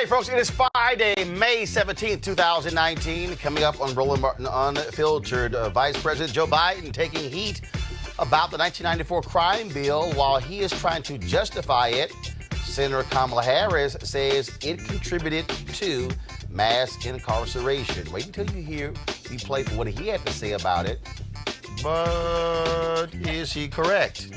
Okay, folks, it is Friday, May 17th, 2019. Coming up on Roland Martin Unfiltered, Vice President Joe Biden taking heat about the 1994 crime bill while he is trying to justify it. Senator Kamala Harris says it contributed to mass incarceration. Wait until you hear me play for what he had to say about it. But is he correct?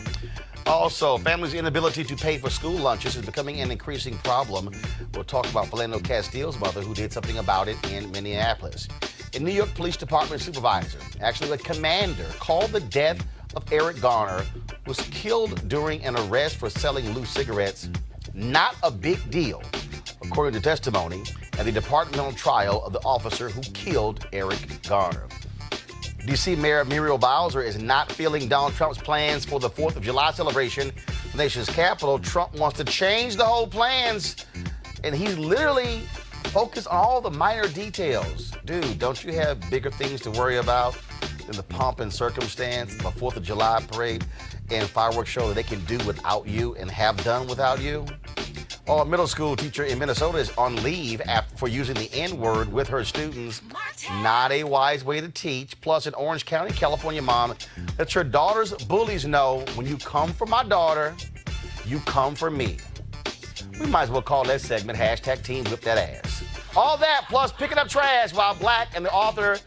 Also, families' inability to pay for school lunches is becoming an increasing problem. We'll talk about Philando Castile's mother, who did something about it in Minneapolis. A New York Police Department supervisor, actually a commander, called the death of Eric Garner, who was killed during an arrest for selling loose cigarettes, not a big deal, according to testimony at the departmental trial of the officer who killed Eric Garner. D.C. Mayor Muriel Bowser is not feeling Donald Trump's plans for the 4th of July celebration. The nation's capital, Trump wants to change the whole plans, and he's literally focused on all the minor details. Dude, don't you have bigger things to worry about than the pomp and circumstance of a 4th of July parade and fireworks show that they can do without you and have done without you? A middle school teacher in Minnesota is on leave for using the N-word with her students. Not a wise way to teach. Plus, an Orange County, California mom lets her daughter's bullies know, when you come for my daughter, you come for me. We might as well call that segment hashtag Team Whip That Ass. All that plus picking up trash while black and the author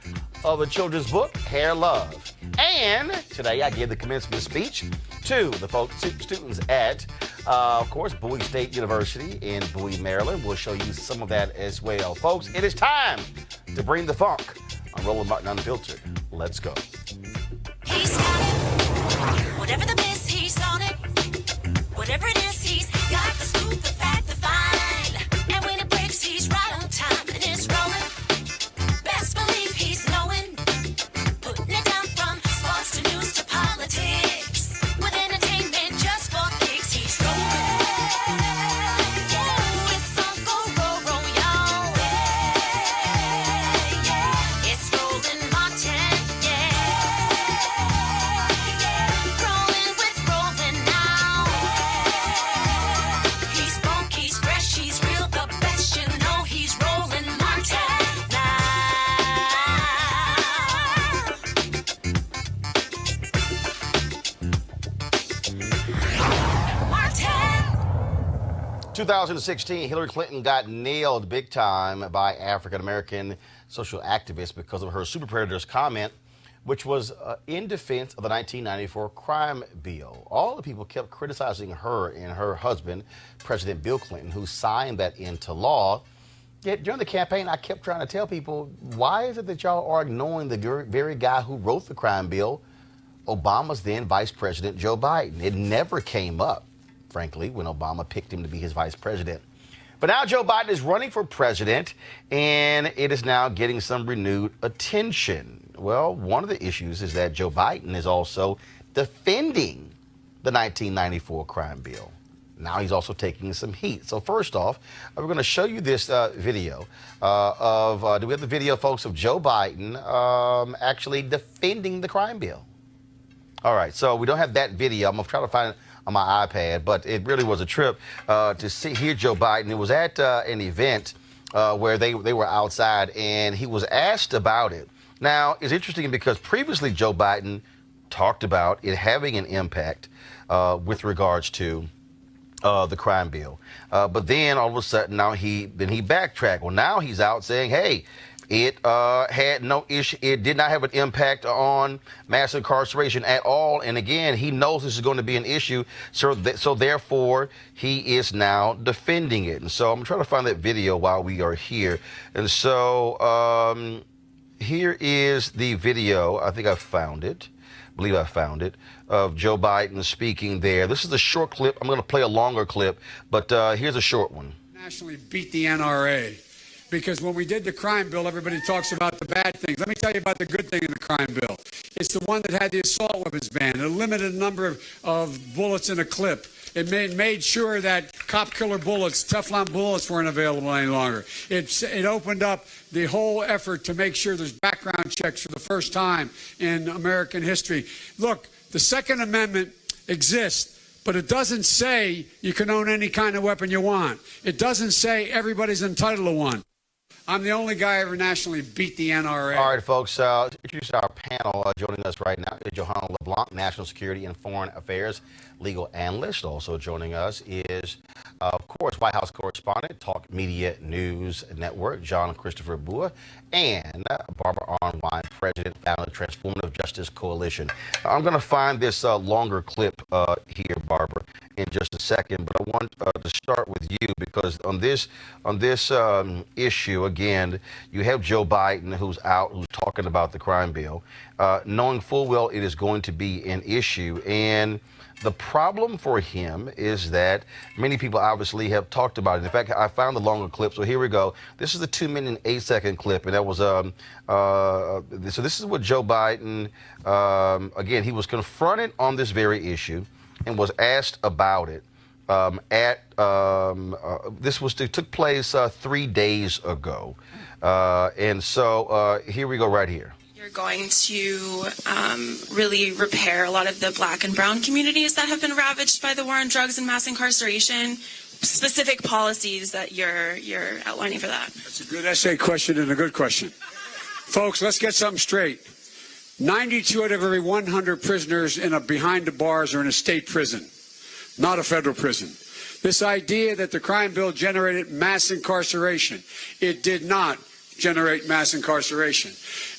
of a children's book, Hair Love. And today I give the commencement speech to the students at, of course, Bowie State University in Bowie, Maryland. We'll show you some of that as well. Folks, it is time to bring the funk on Roland Martin Unfiltered. Let's go. He's got it. Whatever the miss, he's on it. Whatever it is, he's got the scoop, the fact, the find. And when it breaks, he's right on time and it's rolling. Best believe he's knowing. Putting it down from sports to news to politics. With entertainment just for kicks, he's rolling. Yeah, it's Uncle Roro, y'all. Yeah, it's Roland Martin. Yeah, rolling with Roland now. He's funk, he's fresh, he's real, the best. You know he's Roland Martin now. 2016, Hillary Clinton got nailed big time by African-American social activists because of her super predators comment, which was in defense of the 1994 crime bill. All the people kept criticizing her and her husband, President Bill Clinton, who signed that into law. Yet during the campaign, I kept trying to tell people, why is it that y'all are ignoring the very guy who wrote the crime bill, Obama's then Vice President Joe Biden? It never came up, frankly, when Obama picked him to be his vice president. But now Joe Biden is running for president, and it is now getting some renewed attention. Well, one of the issues is that Joe Biden is also defending the 1994 crime bill. Now he's also taking some heat. So first off, we're going to show you this video do we have the video, folks, of Joe Biden actually defending the crime bill? All right, so we don't have that video. I'm going to try to find it on my iPad, but it really was a trip to hear Joe Biden. It was at an event where they were outside, and he was asked about it. Now, it's interesting because previously Joe Biden talked about it having an impact with regards to the crime bill. But then all of a sudden now he backtracked. Well, now he's out saying, hey, it had no issue. It did not have an impact on mass incarceration at all. And again, he knows this is going to be an issue. So therefore, he is now defending it. And so I'm trying to find that video while we are here. And so here is the video. I think I found it. I believe I found it, of Joe Biden speaking there. This is a short clip. I'm going to play a longer clip, but here's a short one. Nationally beat the NRA. Because when we did the crime bill, everybody talks about the bad things. Let me tell you about the good thing in the crime bill. It's the one that had the assault weapons ban, a limited number of bullets in a clip. It made sure that cop killer bullets, Teflon bullets weren't available any longer. It opened up the whole effort to make sure there's background checks for the first time in American history. Look, the Second Amendment exists, But it doesn't say you can own any kind of weapon you want. It doesn't say everybody's entitled to one. I'm the only guy ever nationally beat the NRA. All right, folks, introduce our panel. Joining us right now is Johanna LeBlanc, National Security and Foreign Affairs legal analyst. Also joining us is, of course, White House correspondent, Talk Media News Network, John Christopher Bua, and Barbara Arnwine, president, founder of the Transformative Justice Coalition. I'm going to find this longer clip here, Barbara, in just a second, but I want to start with you because on this issue, again, you have Joe Biden who's talking about the crime bill, knowing full well it is going to be an issue. And the problem for him is that many people obviously have talked about it. In fact, I found the longer clip, so here we go. This is the 2-minute and 8-second clip, and that was so this is what Joe Biden, again, he was confronted on this very issue and was asked about it took place 3 days ago. And so here we go right here. You're going to really repair a lot of the black and brown communities that have been ravaged by the war on drugs and mass incarceration. Specific policies that you're outlining for that. That's a good essay question and a good question. Folks, let's get something straight. 92 out of every 100 prisoners behind the bars are in a state prison, not a federal prison. This idea that the crime bill generated mass incarceration, it did not generate mass incarceration.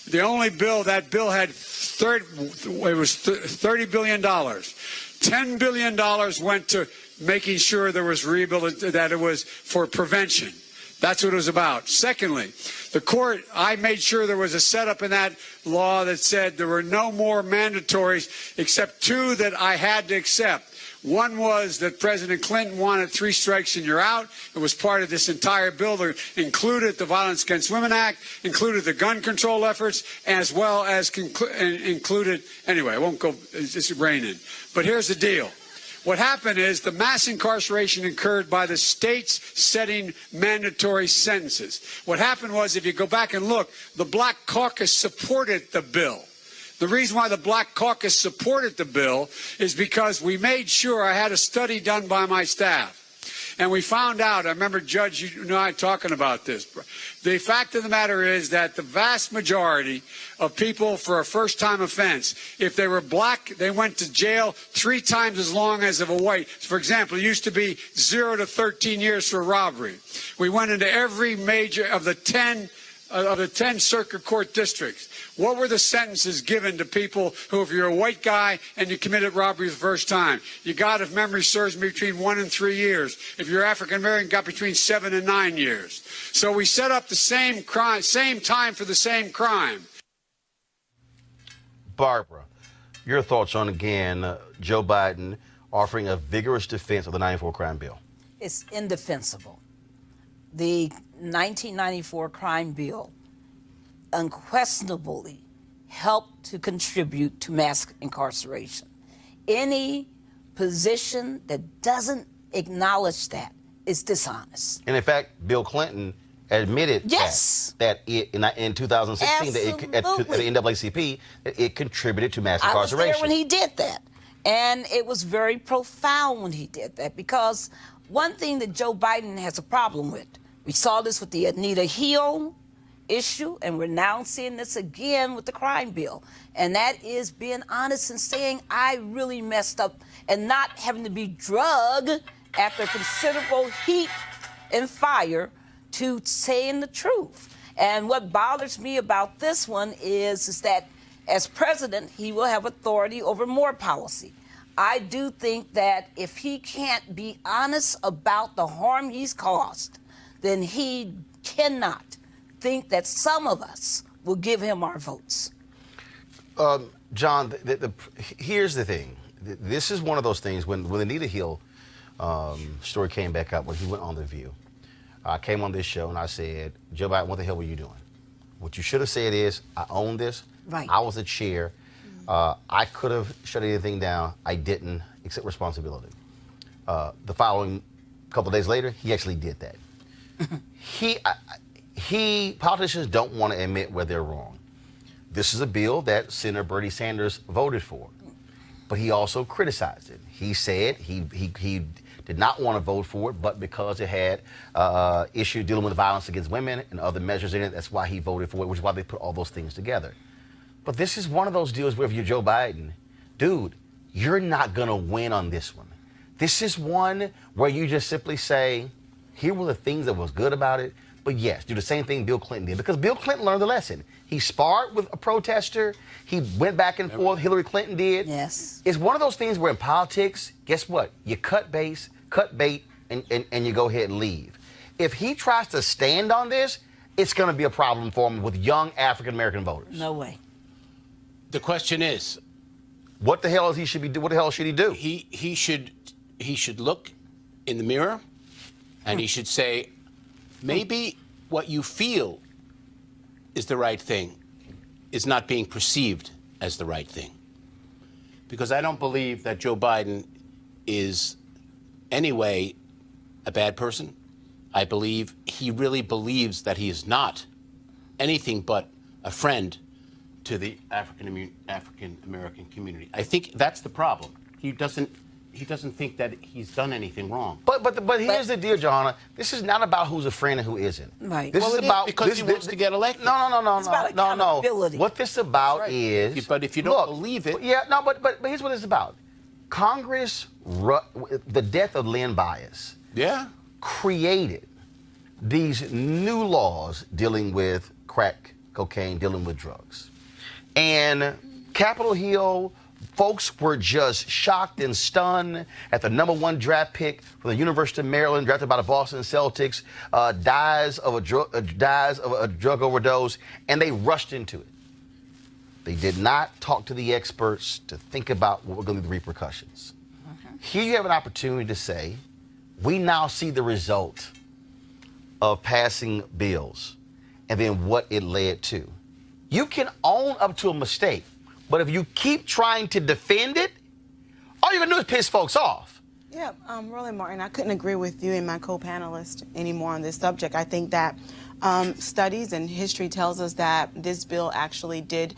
The only bill, that bill had $30 billion. $10 billion went to making sure there was that it was for prevention. That's what it was about. Secondly, the court, I made sure there was a setup in that law that said there were no more mandatories except 2 that I had to accept. One was that President Clinton wanted 3 strikes and you're out. It was part of this entire bill that included the Violence Against Women Act, included the gun control efforts, as well as included, anyway, I won't go, it's just raining. But here's the deal. What happened is the mass incarceration occurred by the states setting mandatory sentences. What happened was, if you go back and look, the Black Caucus supported the bill. The reason why the Black Caucus supported the bill is because we made sure, I had a study done by my staff, and we found out, I remember, Judge, you and I talking about this. The fact of the matter is that the vast majority of people for a first-time offense, if they were black, they went to jail 3 times as long as of a white. For example, it used to be 0 to 13 years for robbery. We went into every major of the 10 circuit court districts. What were the sentences given to people who, if you're a white guy and you committed robbery the first time, you got, if memory serves me, between 1 and 3 years. If you're African American, got between 7 and 9 years. So we set up the same crime, same time for the same crime. Barbara, your thoughts on, again, Joe Biden offering a vigorous defense of the 94 crime bill? It's indefensible. The 1994 crime bill unquestionably helped to contribute to mass incarceration. Any position that doesn't acknowledge that is dishonest. And in fact, Bill Clinton admitted that in 2016 that at the NAACP that it contributed to mass incarceration. I was there when he did that, and it was very profound when he did that, because one thing that Joe Biden has a problem with, we saw this with the Anita Hill issue, and we're now seeing this again with the crime bill. And that is being honest and saying, I really messed up, and not having to be drugged after considerable heat and fire to saying the truth. And what bothers me about this one is that as president, he will have authority over more policy. I do think that if he can't be honest about the harm he's caused, then he cannot think that some of us will give him our votes. John, here's the thing. This is one of those things, when the Anita Hill story came back up, when he went on The View, I came on this show and I said, Joe Biden, what the hell were you doing? What you should have said is, I own this. Right. I was the chair. I could have shut anything down. I didn't accept responsibility. The following couple of days later, he actually did that. Politicians don't want to admit where they're wrong. This is a bill that Senator Bernie Sanders voted for. but he also criticized it. He said he did not want to vote for it, but because it had issues dealing with violence against women and other measures in it, that's why he voted for it, which is why they put all those things together. But this is one of those deals where if you're Joe Biden, dude, you're not going to win on this one. This is one where you just simply say, here were the things that was good about it. But yes, do the same thing Bill Clinton did, because Bill Clinton learned the lesson. He sparred with a protester. He went back and forth. Hillary Clinton did. Yes. It's one of those things where in politics, guess what? You cut bait, and you go ahead and leave. If he tries to stand on this, it's going to be a problem for him with young African-American voters. No way. The question is, what the hell should he do? He should look in the mirror, and he should say, maybe what you feel is the right thing is not being perceived as the right thing. Because I don't believe that Joe Biden is anyway a bad person. I believe he really believes that he is not anything but a friend to the African American community. I think that's the problem. He doesn't think that he's done anything wrong. But here's the deal, Johanna. This is not about who's a friend and who isn't. Right. This Well, is it about because he wants to get elected. No. It's about accountability. What this about Right. is. But if you don't believe it, But here's what it's about. Congress, the death of Lynn Bias, created these new laws dealing with crack cocaine, dealing with drugs, and Capitol Hill. Folks were just shocked and stunned at the #1 draft pick from the University of Maryland, drafted by the Boston Celtics, dies of a drug overdose, and they rushed into it. They did not talk to the experts to think about what were going to be the repercussions. Here you have an opportunity to say, we now see the result of passing bills and then what it led to. You can own up to a mistake. But if you keep trying to defend it, all you're going to do is piss folks off. Yeah, really, Martin, I couldn't agree with you and my co-panelist anymore on this subject. I think that studies and history tells us that this bill actually did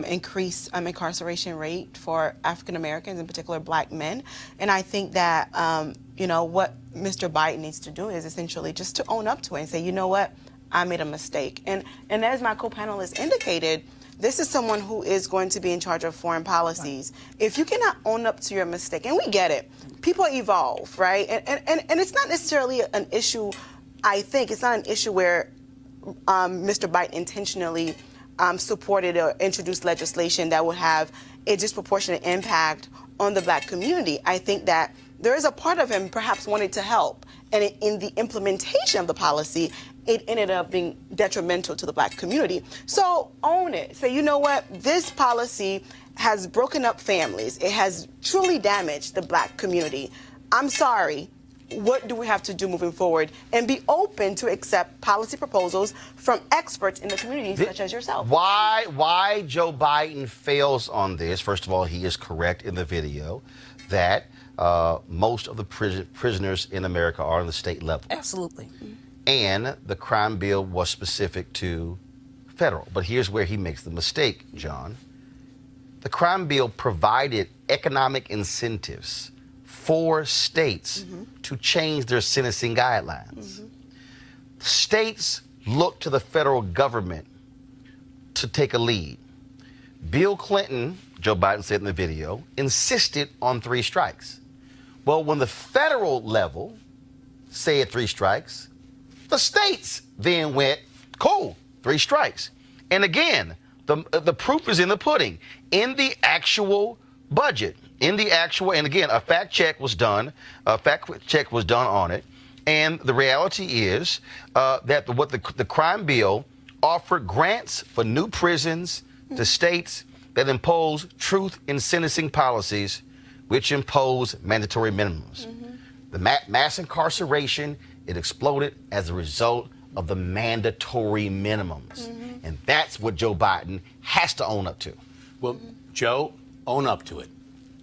increase incarceration rate for African Americans, in particular black men. And I think that, what Mr. Biden needs to do is essentially just to own up to it and say, you know what, I made a mistake. And as my co-panelist indicated, this is someone who is going to be in charge of foreign policies. If you cannot own up to your mistake, and we get it, people evolve, right? And it's not necessarily an issue, I think, it's not an issue where Mr. Biden intentionally supported or introduced legislation that would have a disproportionate impact on the black community. I think that there is a part of him perhaps wanting to help, and in the implementation of the policy, it ended up being detrimental to the black community. So own it. Say, you know what? This policy has broken up families. It has truly damaged the black community. I'm sorry. What do we have to do moving forward? And be open to accept policy proposals from experts in the community, such as yourself. Why Joe Biden fails on this, first of all, he is correct in the video that most of the prisoners in America are on the state level. Absolutely. And the crime bill was specific to federal. But here's where he makes the mistake, John. The crime bill provided economic incentives for states to change their sentencing guidelines. States look to the federal government to take a lead. Bill Clinton, Joe Biden said in the video, insisted on 3 strikes. Well, when the federal level said 3 strikes, the states then went, cool, 3 strikes. And again, the proof is in the pudding. In the actual budget, and again, a fact check was done on it. And the reality is that the crime bill offered grants for new prisons to states that impose truth in sentencing policies, which impose mandatory minimums. The mass incarceration, it exploded as a result of the mandatory minimums. And that's what Joe Biden has to own up to. Well, Joe, own up to it.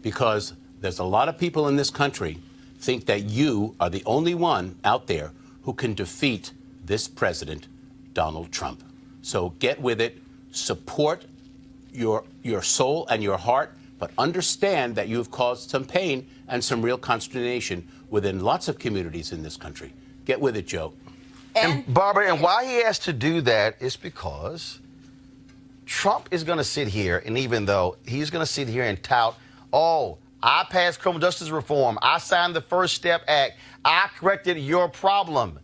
Because there's a lot of people in this country think that you are the only one out there who can defeat this president, Donald Trump. So get with it. Support your soul and your heart but understand that you have caused some pain and some real consternation within lots of communities in this country. Get with it, Joe. And Barbara, and why he has to do that is because Trump is going to sit here, and even though he's going to sit here and tout, oh, I passed criminal justice reform, I signed the First Step Act, I corrected your problem.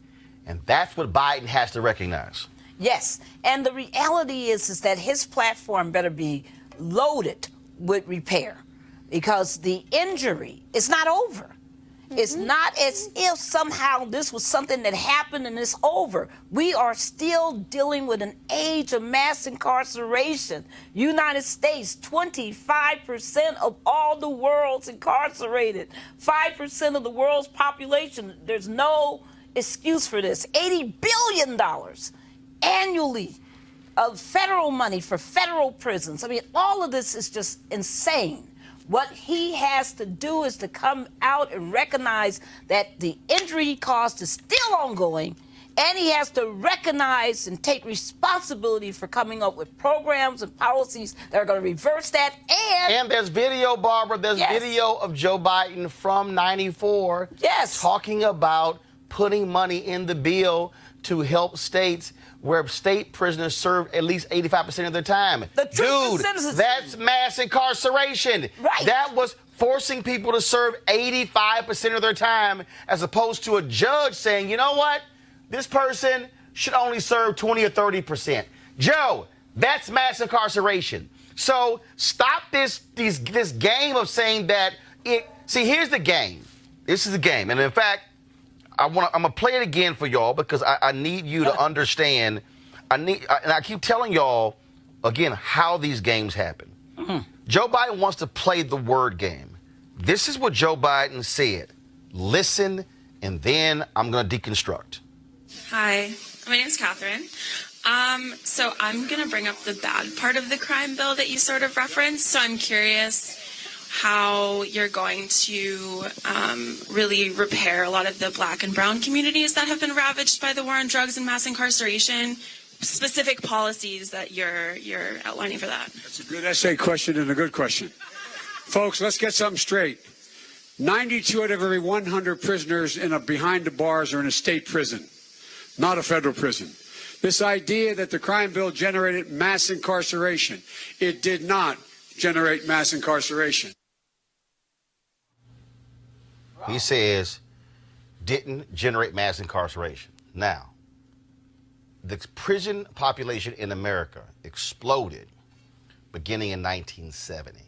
And that's what Biden has to recognize. Yes, and the reality is that his platform better be loaded with repair, because the injury is not over. It's not as if somehow this was something that happened and it's over. We are still dealing with an age of mass incarceration. United States, 25% of all the world's incarcerated, 5% of the world's population. There's no excuse for this. $80 billion annually of federal money for federal prisons. I mean, all of this is just insane. What he has to do is to come out and recognize that the injury he caused is still ongoing, and he has to recognize and take responsibility for coming up with programs and policies that are going to reverse that. And there's video, Barbara, there's video of Joe Biden from '94 talking about putting money in the bill to help states where state prisoners serve at least 85% of their time. Dude, that's mass incarceration. Right. That was forcing people to serve 85% of their time, as opposed to a judge saying, you know what, this person should only serve 20 or 30%. Joe, that's mass incarceration. So stop this game of saying that see, here's the game. This is the game. And in fact, I'm gonna play it again for y'all, because I need you to understand. And I keep telling y'all again how these games happen. Joe Biden wants to play the word game. This is what Joe Biden said. Listen, and then I'm gonna deconstruct. Hi, my name's Catherine. So I'm gonna bring up the bad part of the crime bill that you sort of referenced. So I'm curious how you're going to really repair a lot of the Black and brown communities that have been ravaged by the war on drugs and mass incarceration, specific policies that you're outlining for that. That's a good essay question and a good question. Folks, let's get something straight. 92 out of every 100 prisoners behind the bars are in a state prison, not a federal prison. This idea that the crime bill generated mass incarceration, it did not generate mass incarceration. He says, didn't generate mass incarceration. Now, the prison population in America exploded beginning in 1970.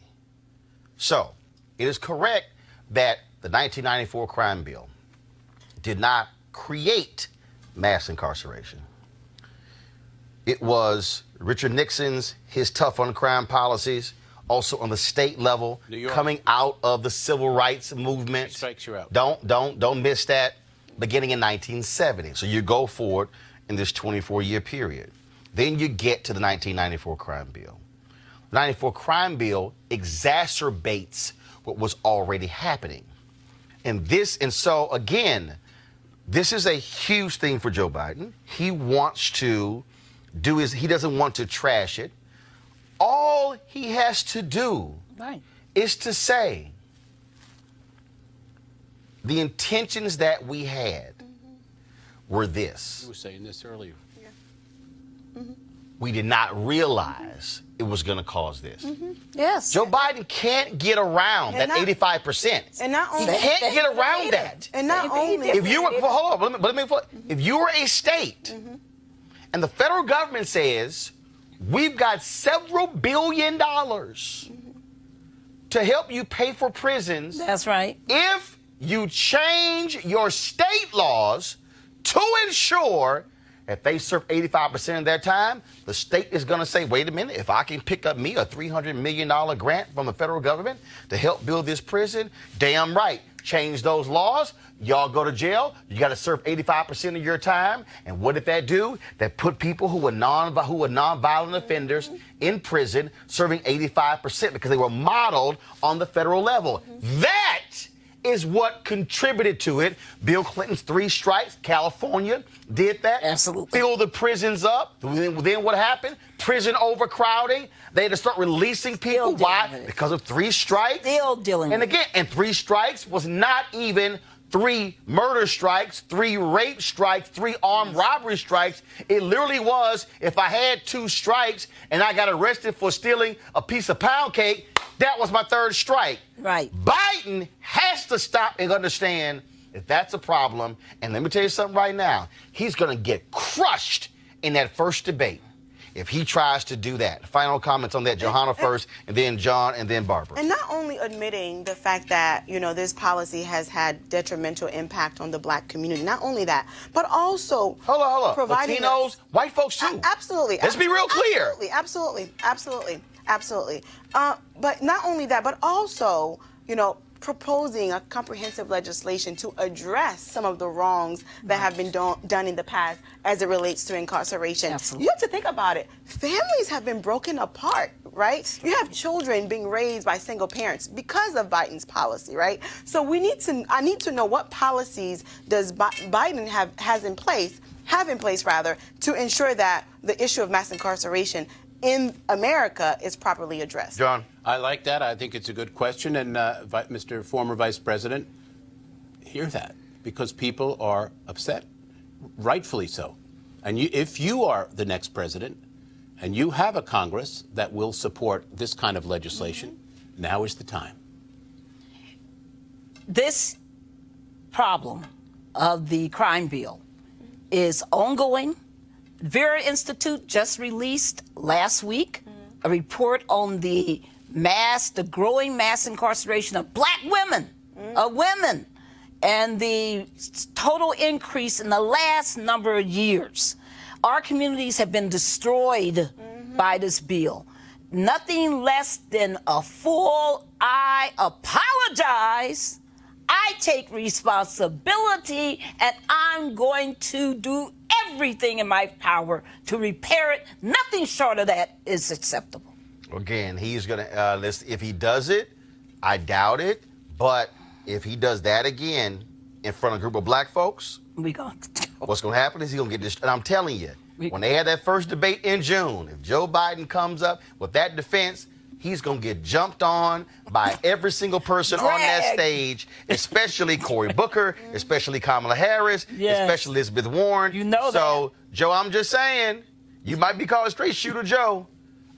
So, it is correct that the 1994 crime bill did not create mass incarceration. It was Richard Nixon's, his tough on crime policies, also on the state level, coming out of the civil rights movement. Strikes you out. Don't miss that. Beginning in 1970. So you go forward in this 24-year period. Then you get to the 1994 crime bill. The 94 crime bill exacerbates what was already happening. And so again, this is a huge thing for Joe Biden. He wants to he doesn't want to trash it. All he has to do is to say the intentions that we had were this. You were saying this earlier. We did not realize it was going to cause this. Yes. Joe Biden can't get around that 85%. And not only he can't get around that. And not only if you were, hold on, if you were a state and the federal government says, we've got several $1 billion to help you pay for prisons. That's right. If you change your state laws to ensure that they serve 85% of their time, the state is going to say, wait a minute, if I can pick up me a $300 million grant from the federal government to help build this prison, damn right. Change those laws. Y'all go to jail. You got to serve 85% of your time. And what did that do? That put people who were non-violent offenders in prison serving 85% because they were modeled on the federal level. That is what contributed to it. Bill Clinton's 3 strikes, California did that. Absolutely. Filled the prisons up. Then what happened? Prison overcrowding. They had to start releasing people. Why? Because of 3 strikes. Still dealing with it. And again, and 3 strikes was not even 3 murder strikes, 3 rape strikes, 3 armed robbery strikes. It literally was, if I had 2 strikes and I got arrested for stealing a piece of pound cake, that was my 3rd strike. Right. Biden has to stop and understand that that's a problem. And let me tell you something right now. He's going to get crushed in that first debate if he tries to do that. Final comments on that. Johanna first, and then John, and then Barbara. And not only admitting the fact that, this policy has had detrimental impact on the black community, not only that, but also Hold on. providing Latinos, white folks too. Absolutely. Let's be real clear. Absolutely. But not only that, but also, proposing a comprehensive legislation to address some of the wrongs that have been done in the past as it relates to incarceration. Absolutely. You have to think about it. Families have been broken apart, right? You have children being raised by single parents because of Biden's policy, right? So I need to know what policies does Biden have in place to ensure that the issue of mass incarceration in America is properly addressed. John? I like that. I think it's a good question. And Mr. Former Vice President, hear that, because people are upset, rightfully so. And if you are the next president and you have a Congress that will support this kind of legislation, now is the time. This problem of the crime bill is ongoing. Vera Institute just released last week a report on the growing mass incarceration of black women, and the total increase in the last number of years. Our communities have been destroyed by this bill. Nothing less than a full I apologize. I take responsibility, and I'm going to do everything in my power to repair it. Nothing short of that is acceptable. Again, he's going to, if he does it, I doubt it, but if he does that again in front of a group of black folks, what's going to happen is he's going to get this. And I'm telling you, when they had that first debate in June, if Joe Biden comes up with that defense, he's going to get jumped on by every single person on that stage, especially Cory Booker, especially Kamala Harris, especially Elizabeth Warren. You know so, Joe, I'm just saying, you might be called Straight Shooter Joe.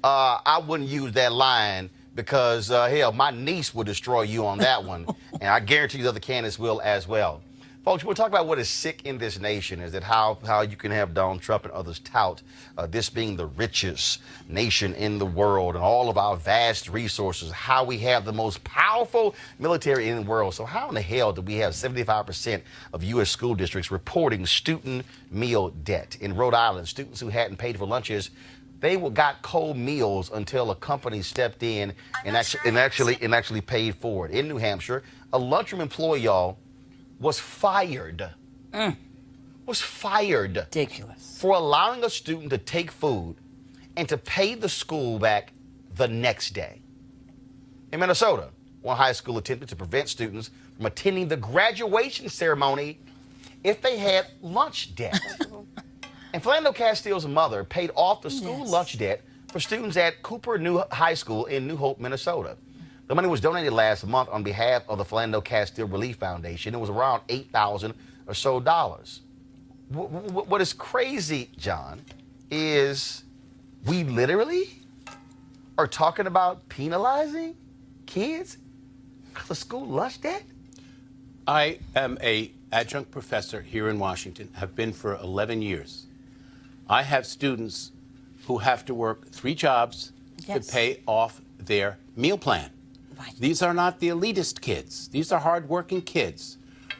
I wouldn't use that line because, hell, my niece would destroy you on that one. And I guarantee the other candidates will as well. Folks, we'll talk about what is sick in this nation, is that how you can have Donald Trump and others tout this being the richest nation in the world and all of our vast resources, how we have the most powerful military in the world. So how in the hell do we have 75% of U.S. school districts reporting student meal debt? In Rhode Island, students who hadn't paid for lunches, they got cold meals until a company stepped in and actually paid for it. In New Hampshire, a lunchroom employee, y'all, was fired. Ridiculous. For allowing a student to take food and to pay the school back the next day. In Minnesota, one high school attempted to prevent students from attending the graduation ceremony if they had lunch debt. And Philando Castile's mother paid off the school lunch debt for students at Cooper New High School in New Hope, Minnesota. The money was donated last month on behalf of the Philando Castile Relief Foundation. It was around $8,000 or so. What is crazy, John, is we literally are talking about penalizing kids because of school lunch debt? I am an adjunct professor here in Washington, have been for 11 years. I have students who have to work 3 jobs to pay off their meal plan. Right. These are not the elitist kids. These are hardworking kids.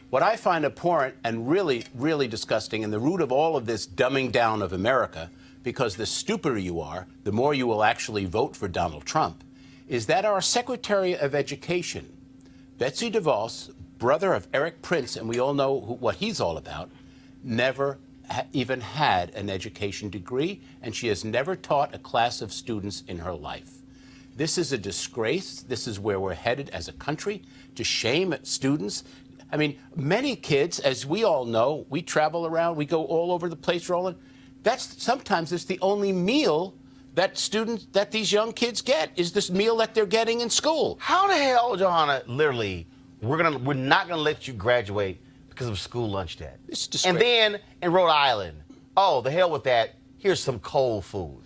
What I find abhorrent and really, really disgusting, and the root of all of this dumbing down of America, because the stupider you are, the more you will actually vote for Donald Trump, is that our Secretary of Education, Betsy DeVos, brother of Eric Prince, and we all know what he's all about, never even had an education degree, and she has never taught a class of students in her life. This is a disgrace. This is where we're headed as a country, to shame students. I mean, many kids, as we all know, we travel around, we go all over the place, Roland. Sometimes it's the only meal that these young kids get, is this meal that they're getting in school. How the hell, Johanna, literally, we're not gonna let you graduate because of school lunch debt. It's disgrace. And then in Rhode Island, oh, the hell with that. Here's some cold food.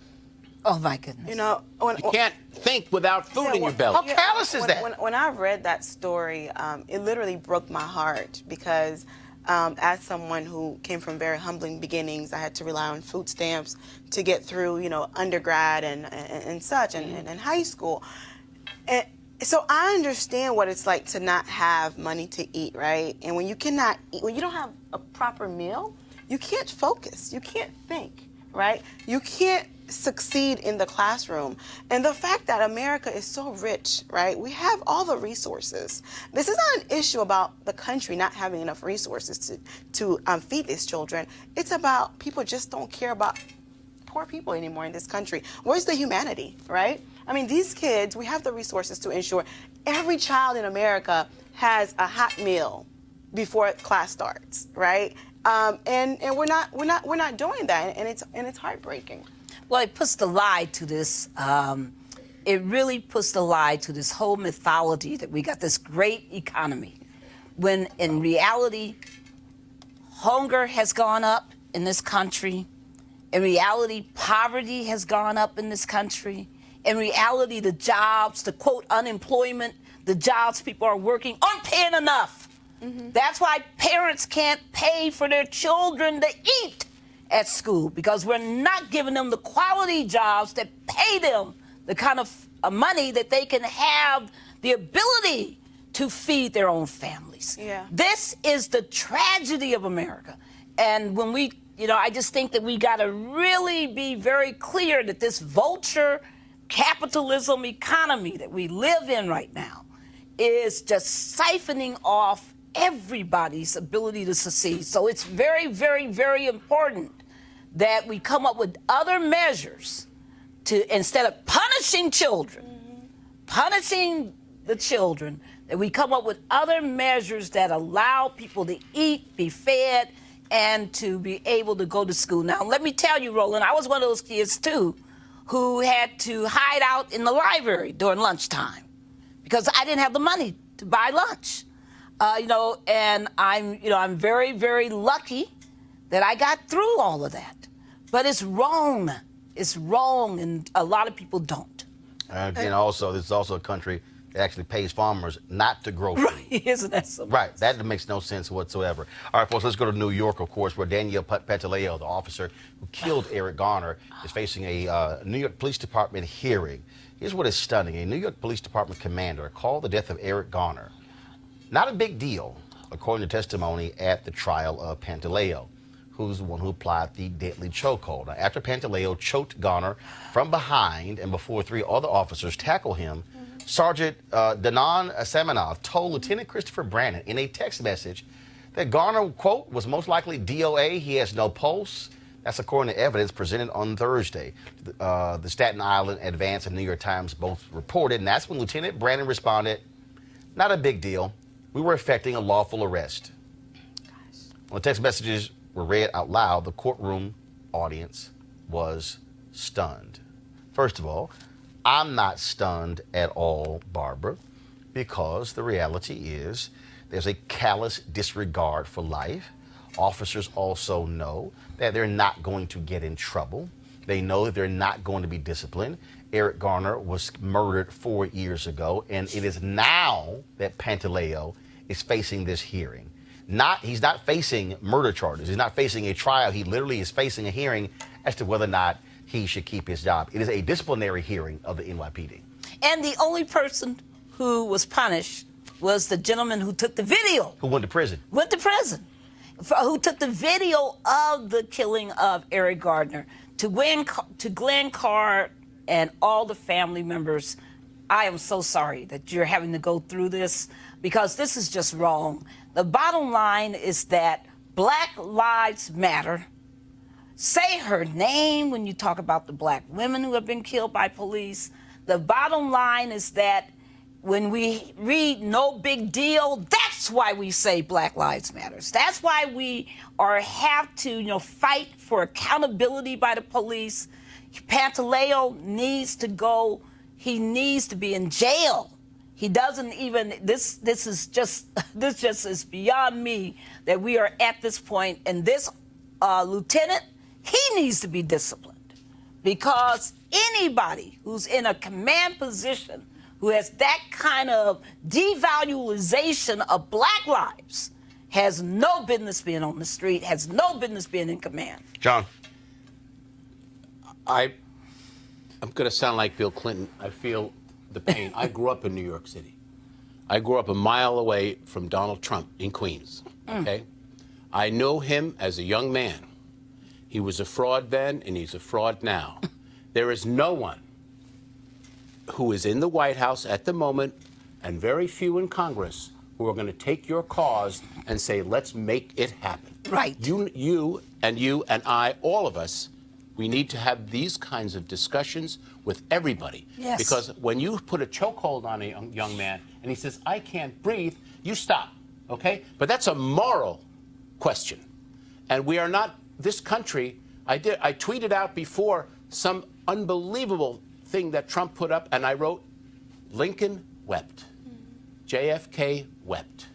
Oh, my goodness. You know, You can't think without food in your belly. How callous is that? When I read that story, it literally broke my heart because as someone who came from very humbling beginnings, I had to rely on food stamps to get through, you know, undergrad and such, and high school. And so I understand what it's like to not have money to eat, right? And when you cannot eat, when you don't have a proper meal, you can't focus, you can't think, right? You can't succeed in the classroom. And the fact that America is so rich, right? We have all the resources. This is not an issue about the country not having enough resources to feed these children. It's about people just don't care about poor people anymore in this country. Where's the humanity, right? I mean, these kids, we have the resources to ensure every child in America has a hot meal before class starts, right? And we're not doing that, and it's heartbreaking. Well, it puts the lie to this. It really puts the lie to this whole mythology that we got this great economy, when in reality, hunger has gone up in this country. In reality, poverty has gone up in this country. In reality, the jobs, the quote unemployment, the jobs people are working aren't paying enough. Mm-hmm. That's why parents can't pay for their children to eat at school, because we're not giving them the quality jobs that pay them the kind of money that they can have the ability to feed their own families. Yeah. This is the tragedy of America. And when we, I just think that we got to really be very clear that this vulture capitalism economy that we live in right now is just siphoning off everybody's ability to succeed. So it's very, very, very important that we come up with other measures to, instead of punishing children, punishing the children, that we come up with other measures that allow people to eat, be fed, and to be able to go to school. Now, let me tell you, Roland, I was one of those kids, too, who had to hide out in the library during lunchtime because I didn't have the money to buy lunch. And I'm very, very lucky that I got through all of that. But it's wrong. It's wrong, and a lot of people don't. Again, also, this is also a country that actually pays farmers not to grow food. Right, isn't that something? Right, that makes no sense whatsoever. All right, folks, let's go to New York, of course, where Danielle Pantaleo, the officer who killed Eric Garner, is facing a New York Police Department hearing. Here's what is stunning. A New York Police Department commander called the death of Eric Garner not a big deal, according to testimony at the trial of Pantaleo, who's the one who applied the deadly chokehold. Now, after Pantaleo choked Garner from behind and before three other officers tackled him, Sergeant Danon Samanov told Lieutenant Christopher Brandon in a text message that Garner, quote, was most likely DOA. He has no pulse. That's according to evidence presented on Thursday. The Staten Island Advance and New York Times both reported, and that's when Lieutenant Brandon responded, not a big deal. We were effecting a lawful arrest. When the text messages were read out loud, the courtroom audience was stunned. First of all, I'm not stunned at all, Barbara, because the reality is there's a callous disregard for life. Officers also know that they're not going to get in trouble. They know that they're not going to be disciplined. Eric Garner was murdered 4 years ago, and it is now that Pantaleo is facing this hearing. He's not facing murder charges. He's not facing a trial. He literally is facing a hearing as to whether or not he should keep his job. It is a disciplinary hearing of the NYPD. And the only person who was punished was the gentleman who took the video. Who went to prison. Who took the video of the killing of Eric Garner. To Glenn Carr and all the family members, I am so sorry that you're having to go through this, because this is just wrong. The bottom line is that Black Lives Matter. Say her name when you talk about the black women who have been killed by police. The bottom line is that when we read no big deal, that's why we say Black Lives Matters. That's why we have to, fight for accountability by the police. Pantaleo needs to go. He needs to be in jail. He doesn't even. This just is beyond me that we are at this point. And this lieutenant, he needs to be disciplined, because anybody who's in a command position who has that kind of devaluation of Black lives has no business being on the street, has no business being in command. John. I'm going to sound like Bill Clinton. I feel the pain. I grew up in New York City. I grew up a mile away from Donald Trump in Queens, okay? I know him as a young man. He was a fraud then, and he's a fraud now. There is no one who is in the White House at the moment, and very few in Congress, who are going to take your cause and say, let's make it happen. Right. You and I, all of us, we need to have these kinds of discussions with everybody. Yes. Because when you put a chokehold on a young man and he says, I can't breathe, you stop, okay? But that's a moral question. And we are not, this country, I tweeted out before some unbelievable thing that Trump put up, and I wrote, Lincoln wept. JFK wept.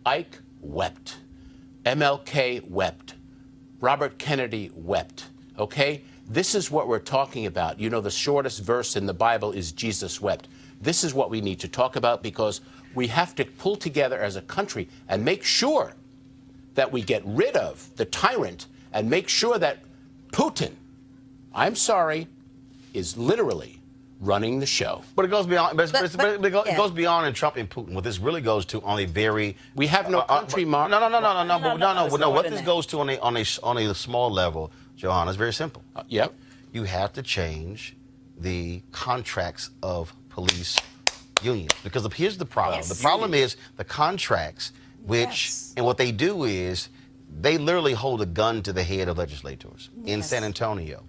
Ike wept. MLK wept. Robert Kennedy wept. Okay? This is what we're talking about. You know, the shortest verse in the Bible is Jesus wept. This is what we need to talk about, because we have to pull together as a country and make sure that we get rid of the tyrant and make sure that Putin, I'm sorry, is literally running the show. But it goes beyond. It goes beyond Trump and Putin. What this really goes to on a very. We have no country, Mark. No. What this goes to on a small level, Johanna, is very simple. Yep. You have to change the contracts of police unions, because here's the problem. Yes. The problem is the contracts, which and what they do is they literally hold a gun to the head of legislators in San Antonio.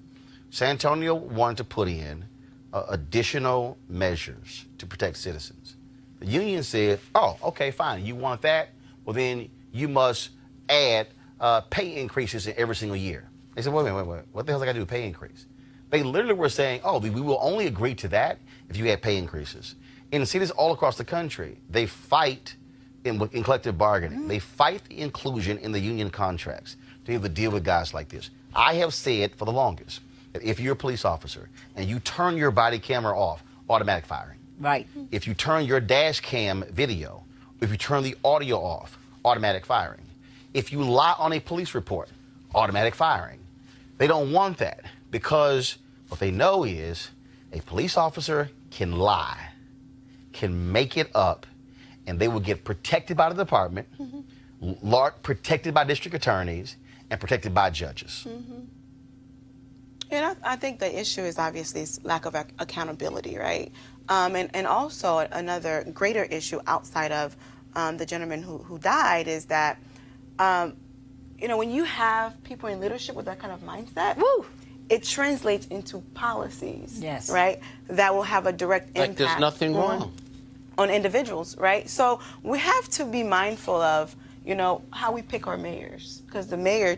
San Antonio wanted to put in additional measures to protect citizens. The union said, oh, okay, fine. You want that? Well, then you must add pay increases in every single year. They said, wait. What the hell I got to do with pay increase? They literally were saying, oh, we will only agree to that if you add pay increases. In cities all across the country, they fight in collective bargaining. They fight the inclusion in the union contracts to be able to deal with guys like this. I have said for the longest, if you're a police officer and you turn your body camera off, automatic firing. Right. If you turn your dash cam video, if you turn the audio off, automatic firing. If you lie on a police report, automatic firing. They don't want that, because what they know is a police officer can lie, can make it up, and they will get protected by the department, protected by district attorneys, and protected by judges. And I think the issue is obviously lack of accountability, right? And also another greater issue outside of the gentleman who died is that, when you have people in leadership with that kind of mindset, it translates into policies, right, that will have a direct impact. There's nothing wrong on individuals, right? So we have to be mindful of, how we pick our mayors, because the mayor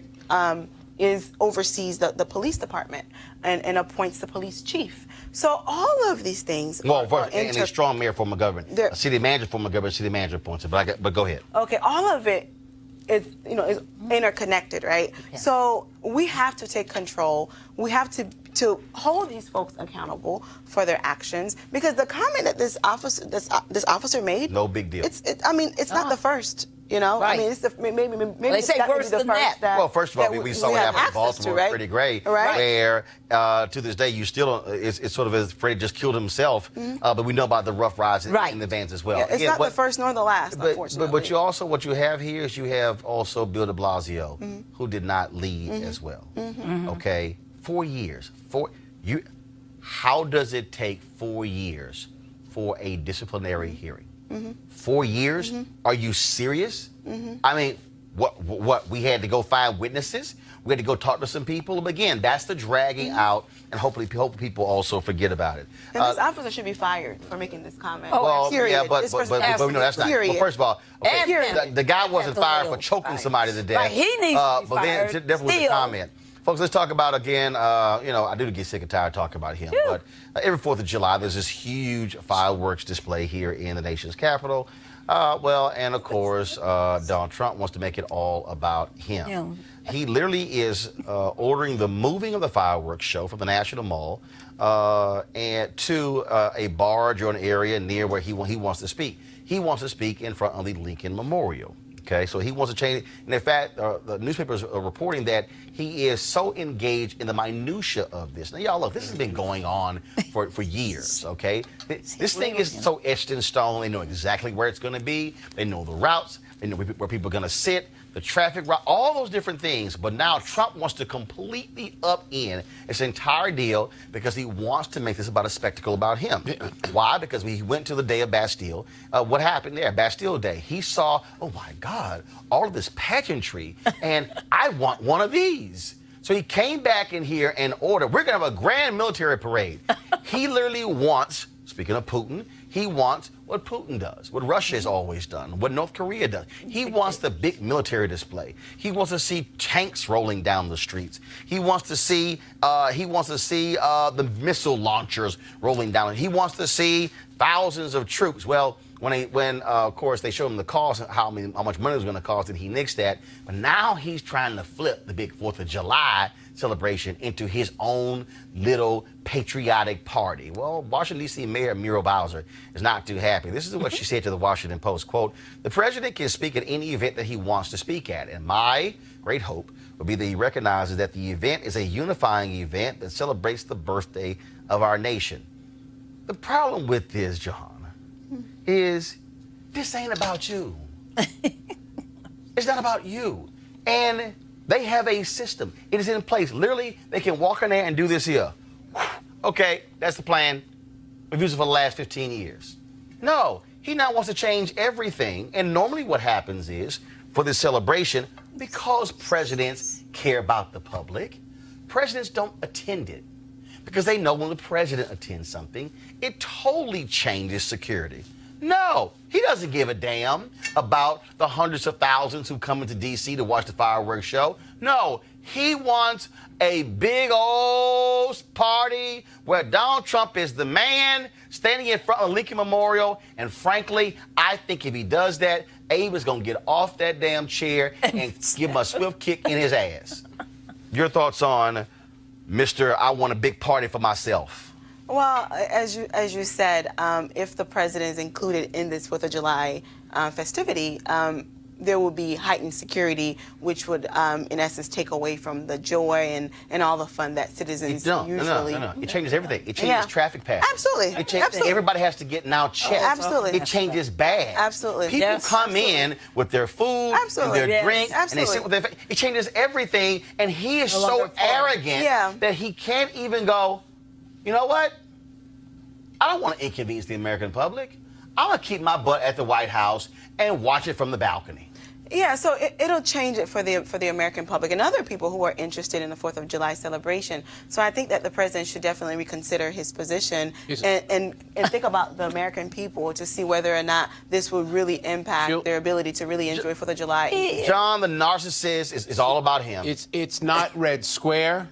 oversees the police department and appoints the police chief. So all of these things. Well, and a strong mayor form of government, a city manager form of government, city manager appoints it. But go ahead. Okay, all of it is interconnected, right? Yeah. So we have to take control. We have to hold these folks accountable for their actions, because the comment that this officer made, no big deal. It's not the first. Right. I mean, it's maybe they say worse than that. Well, first of all, we saw what happened in Baltimore with Freddie Gray, where to this day you still it's sort of as Freddie just killed himself, but we know about the rough rides in the vans as well. Yeah, it's not the first nor the last, unfortunately. But you also, what you have here is you have also Bill de Blasio, who did not lead as well. Okay, 4 years. How does it take 4 years for a disciplinary hearing? 4 years? Are you serious? I mean, what we had to go find witnesses. We had to go talk to some people. But again, that's the dragging out, and hopefully people also forget about it. And this officer should be fired for making this comment. Well, period. yeah, but This we person has know to that's be not. period. Well, first of all, And the guy wasn't fired for choking somebody to death. Right, he needs to be But fired. then definitely was a comment. Folks, let's talk about again. I do get sick and tired talking about him. But every 4th of July, there's this huge fireworks display here in the nation's capital. And of course, Donald Trump wants to make it all about him. He literally is ordering the moving of the fireworks show from the National Mall and to a barge or an area near where he wants to speak. He wants to speak in front of the Lincoln Memorial. Okay, so he wants to change it. And in fact, the newspapers are reporting that he is so engaged in the minutia of this. Now, y'all, look, this has been going on for years, okay? This thing is so etched in stone. They know exactly where it's going to be. They know the routes. They know where people are going to sit, the traffic route, all those different things. But now Trump wants to completely upend this entire deal because he wants to make this about a spectacle about him. Why? Because we went to the day of Bastille. What happened there? Bastille Day. He saw, oh my God, all of this pageantry, and I want one of these. So he came back in here and ordered, we're going to have a grand military parade. He literally wants, speaking of Putin, he wants what Putin does, what Russia has always done, what North Korea does. He wants the big military display. He wants to see tanks rolling down the streets. He wants to see the missile launchers rolling down. He wants to see thousands of troops. Well, when of course they showed him the cost, how much money it was going to cost, and he nixed that. But now he's trying to flip the big 4th of July celebration into his own little patriotic party. Well, Washington, D.C. Mayor Muriel Bowser is not too happy. This is what she said to the Washington Post, quote, "The president can speak at any event that he wants to speak at, and my great hope would be that he recognizes that the event is a unifying event that celebrates the birthday of our nation." The problem with this, John, is this ain't about you. It's not about you. And they have a system. It is in place. Literally, they can walk in there and do this here. Okay, that's the plan. We've used it for the last 15 years. No, he now wants to change everything. And normally what happens is, for this celebration, because presidents care about the public, presidents don't attend it. Because they know when the president attends something, it totally changes security. No, he doesn't give a damn about the hundreds of thousands who come into D.C. to watch the fireworks show. No, he wants a big old party where Donald Trump is the man standing in front of Lincoln Memorial. And frankly, I think if he does that, Abe is going to get off that damn chair and give him a swift kick in his ass. Your thoughts on Mr. I want a big party for myself? Well, as you said, if the president is included in this 4th of July festivity, there will be heightened security, which would, in essence, take away from the joy and all the fun that citizens usually. No. It changes everything. It changes traffic patterns. Absolutely. Absolutely. Everybody has to get now checked. Absolutely. It changes bags. Absolutely. People come in with their food and their drink, and they sit with their. It changes everything, and he is so arrogant that he can't even go, you know what? I don't want to inconvenience the American public. I'm going to keep my butt at the White House and watch it from the balcony. Yeah, so it'll change it for the American public and other people who are interested in the 4th of July celebration. So I think that the president should definitely reconsider his position and think about the American people to see whether or not this will really impact their ability to really enjoy 4th of July. John, the narcissist, is all about him. It's not Red Square.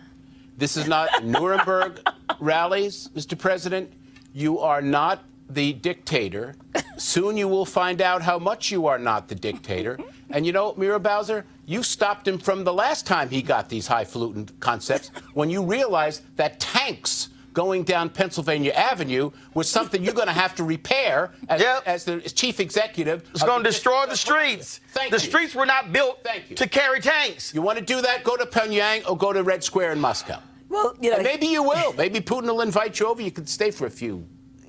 This is not Nuremberg rallies, Mr. President. You are not the dictator. Soon you will find out how much you are not the dictator. And you know, Muriel Bowser, you stopped him from the last time he got these highfalutin concepts when you realized that tanks going down Pennsylvania Avenue was something you're going to have to repair as the chief executive. It's going to destroy the streets. The streets were not built to carry tanks. You want to do that? Go to Pyongyang or go to Red Square in Moscow. Well, you know, and maybe you will. Maybe Putin will invite you over. You could stay for a few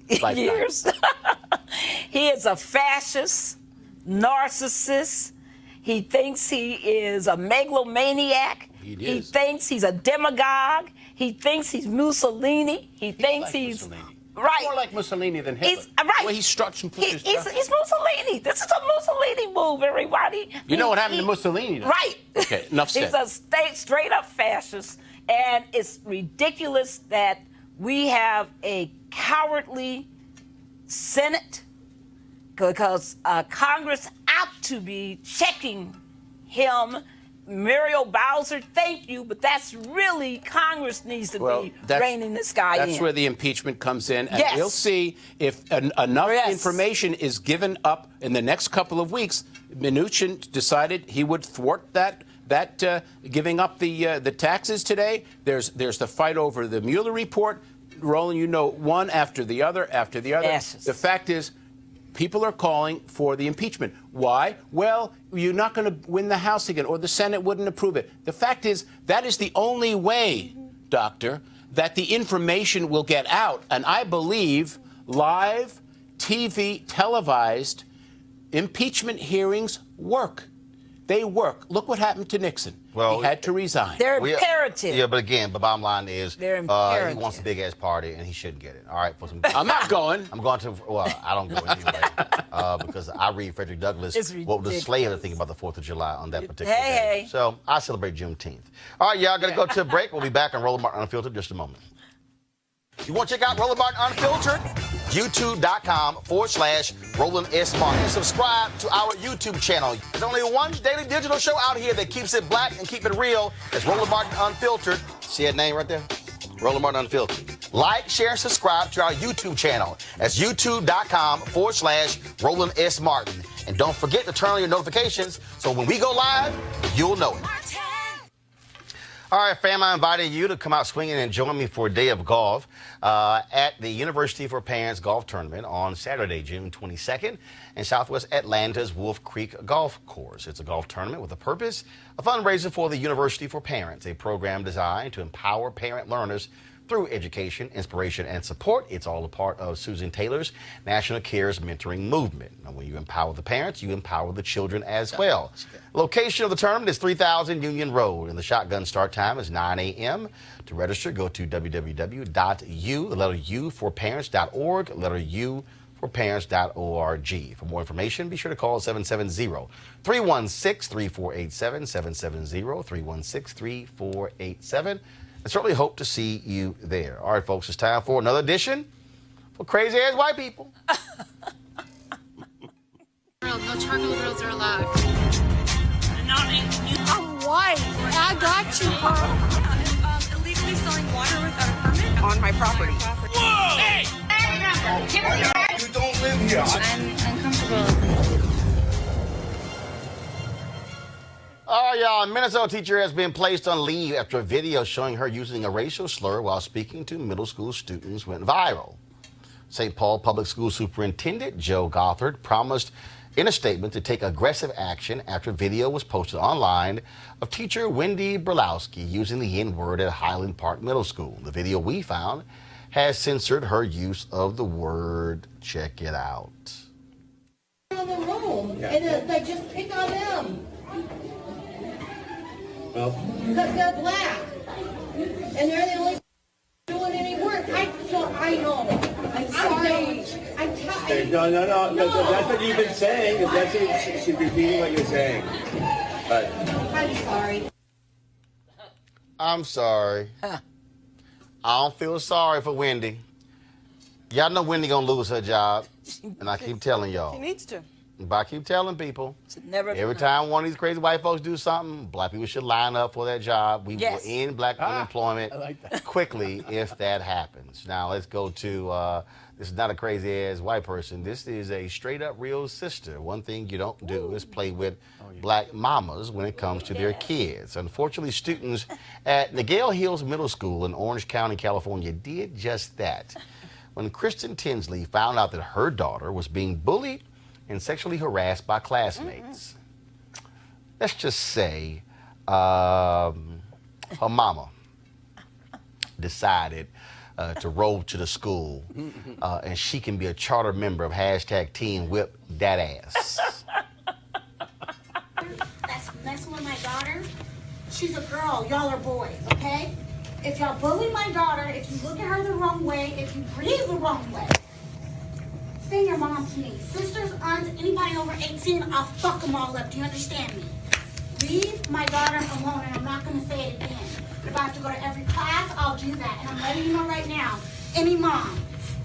years. He is a fascist, narcissist. He thinks he is a megalomaniac. He thinks he's a demagogue. He thinks he's Mussolini. He thinks he's Right. More like Mussolini than Hitler. Right. The way he struts and pushes. He's Mussolini. This is a Mussolini move, everybody. You know what happened to Mussolini, though? Right. Okay, enough said. He's a straight up fascist, and it's ridiculous that we have a cowardly Senate, because Congress ought to be checking him. Muriel Bowser, thank you, but that's really Congress needs to be reining this guy in. That's where the impeachment comes in, and Yes. we'll see if enough Yes. information is given up in the next couple of weeks. Mnuchin decided he would thwart that giving up the taxes today. There's the fight over the Mueller report. Roland, you know, one after the other after the other. Yes. The fact is, people are calling for the impeachment. Why? Well, you're not going to win the House again, or the Senate wouldn't approve it. The fact is, that is the only way, Doctor, that the information will get out. And I believe live, TV, televised impeachment hearings work. They work. Look what happened to Nixon. Well, he had to resign. They're imperative. Yeah, but again, the bottom line is They're he imperative. wants a big ass party and he shouldn't get it. All right, for some. I'm not going. I'm going to. Well, I don't go anyway because I read Frederick Douglass. It's What would the ridiculous. slave have to think about the 4th of July on that particular day? Hey. So I celebrate Juneteenth. All right, y'all, gonna go to a break. We'll be back on Roland Martin Unfiltered in just a moment. You want to check out Roland Martin Unfiltered? YouTube.com/Roland S. Martin. Subscribe to our YouTube channel. There's only one daily digital show out here that keeps it black and keep it real. It's Roland Martin Unfiltered. See that name right there? Roland Martin Unfiltered. Like, share, and subscribe to our YouTube channel. That's YouTube.com/Roland S. Martin. And don't forget to turn on your notifications so when we go live, you'll know it. All right, fam, I invited you to come out swinging and join me for a day of golf at the University for Parents Golf Tournament on Saturday, June 22nd in Southwest Atlanta's Wolf Creek Golf Course. It's a golf tournament with a purpose, a fundraiser for the University for Parents, a program designed to empower parent learners through education, inspiration, and support. It's all a part of Susan Taylor's National Cares Mentoring Movement. And when you empower the parents, you empower the children as well. Location of the tournament is 3000 Union Road, and the shotgun start time is 9 a.m. To register, go to www.u4parents.org, letter U for parents.org. For more information, be sure to call 770-316-3487, 770-316-3487. I certainly hope to see you there. All right, folks, it's time for another edition for Crazy Ass White People. No charcoal grills are allowed. I'm white. I got you, Carl. Illegally selling water without a permit On my property. You don't live here. I'm uncomfortable. All right, y'all. A Minnesota teacher has been placed on leave after a video showing her using a racial slur while speaking to middle school students went viral. St. Paul Public School Superintendent Joe Gothard promised in a statement to take aggressive action after video was posted online of teacher Wendy Brulowski using the N-word at Highland Park Middle School. The video we found has censored her use of the word. Check it out. In the room, and they just pick on them. Well, because they're black, and they're the only doing any work. I know. I'm sorry. No. That's what you've been saying. That's it. She's repeating what you're saying. But I'm sorry. I'm sorry. I don't feel sorry for Wendy. Y'all know Wendy gonna lose her job, and I keep telling y'all. He needs to. But I keep telling people, Never every time one of these crazy white folks do something, black people should line up for that job. We Yes. will end black unemployment quickly if that happens. Now let's go to, this is not a crazy ass white person. This is a straight up real sister. One thing you don't do is play with black mamas when it comes to their kids. Unfortunately, students at Nagale Hills Middle School in Orange County, California did just that. When Kristen Tinsley found out that her daughter was being bullied and sexually harassed by classmates. Let's just say her mama decided to roll to the school and she can be a charter member of #Teen Whip That Ass. That's one of my daughter. She's a girl. Y'all are boys, okay? if y'all bully my daughter, if you look at her the wrong way, if you breathe the wrong way, send your mom to me. Sisters, aunts, anybody over 18, I'll fuck them all up. Do you understand me? Leave my daughter alone, and I'm not going to say it again. But if I have to go to every class, I'll do that. And I'm letting you know right now, any mom,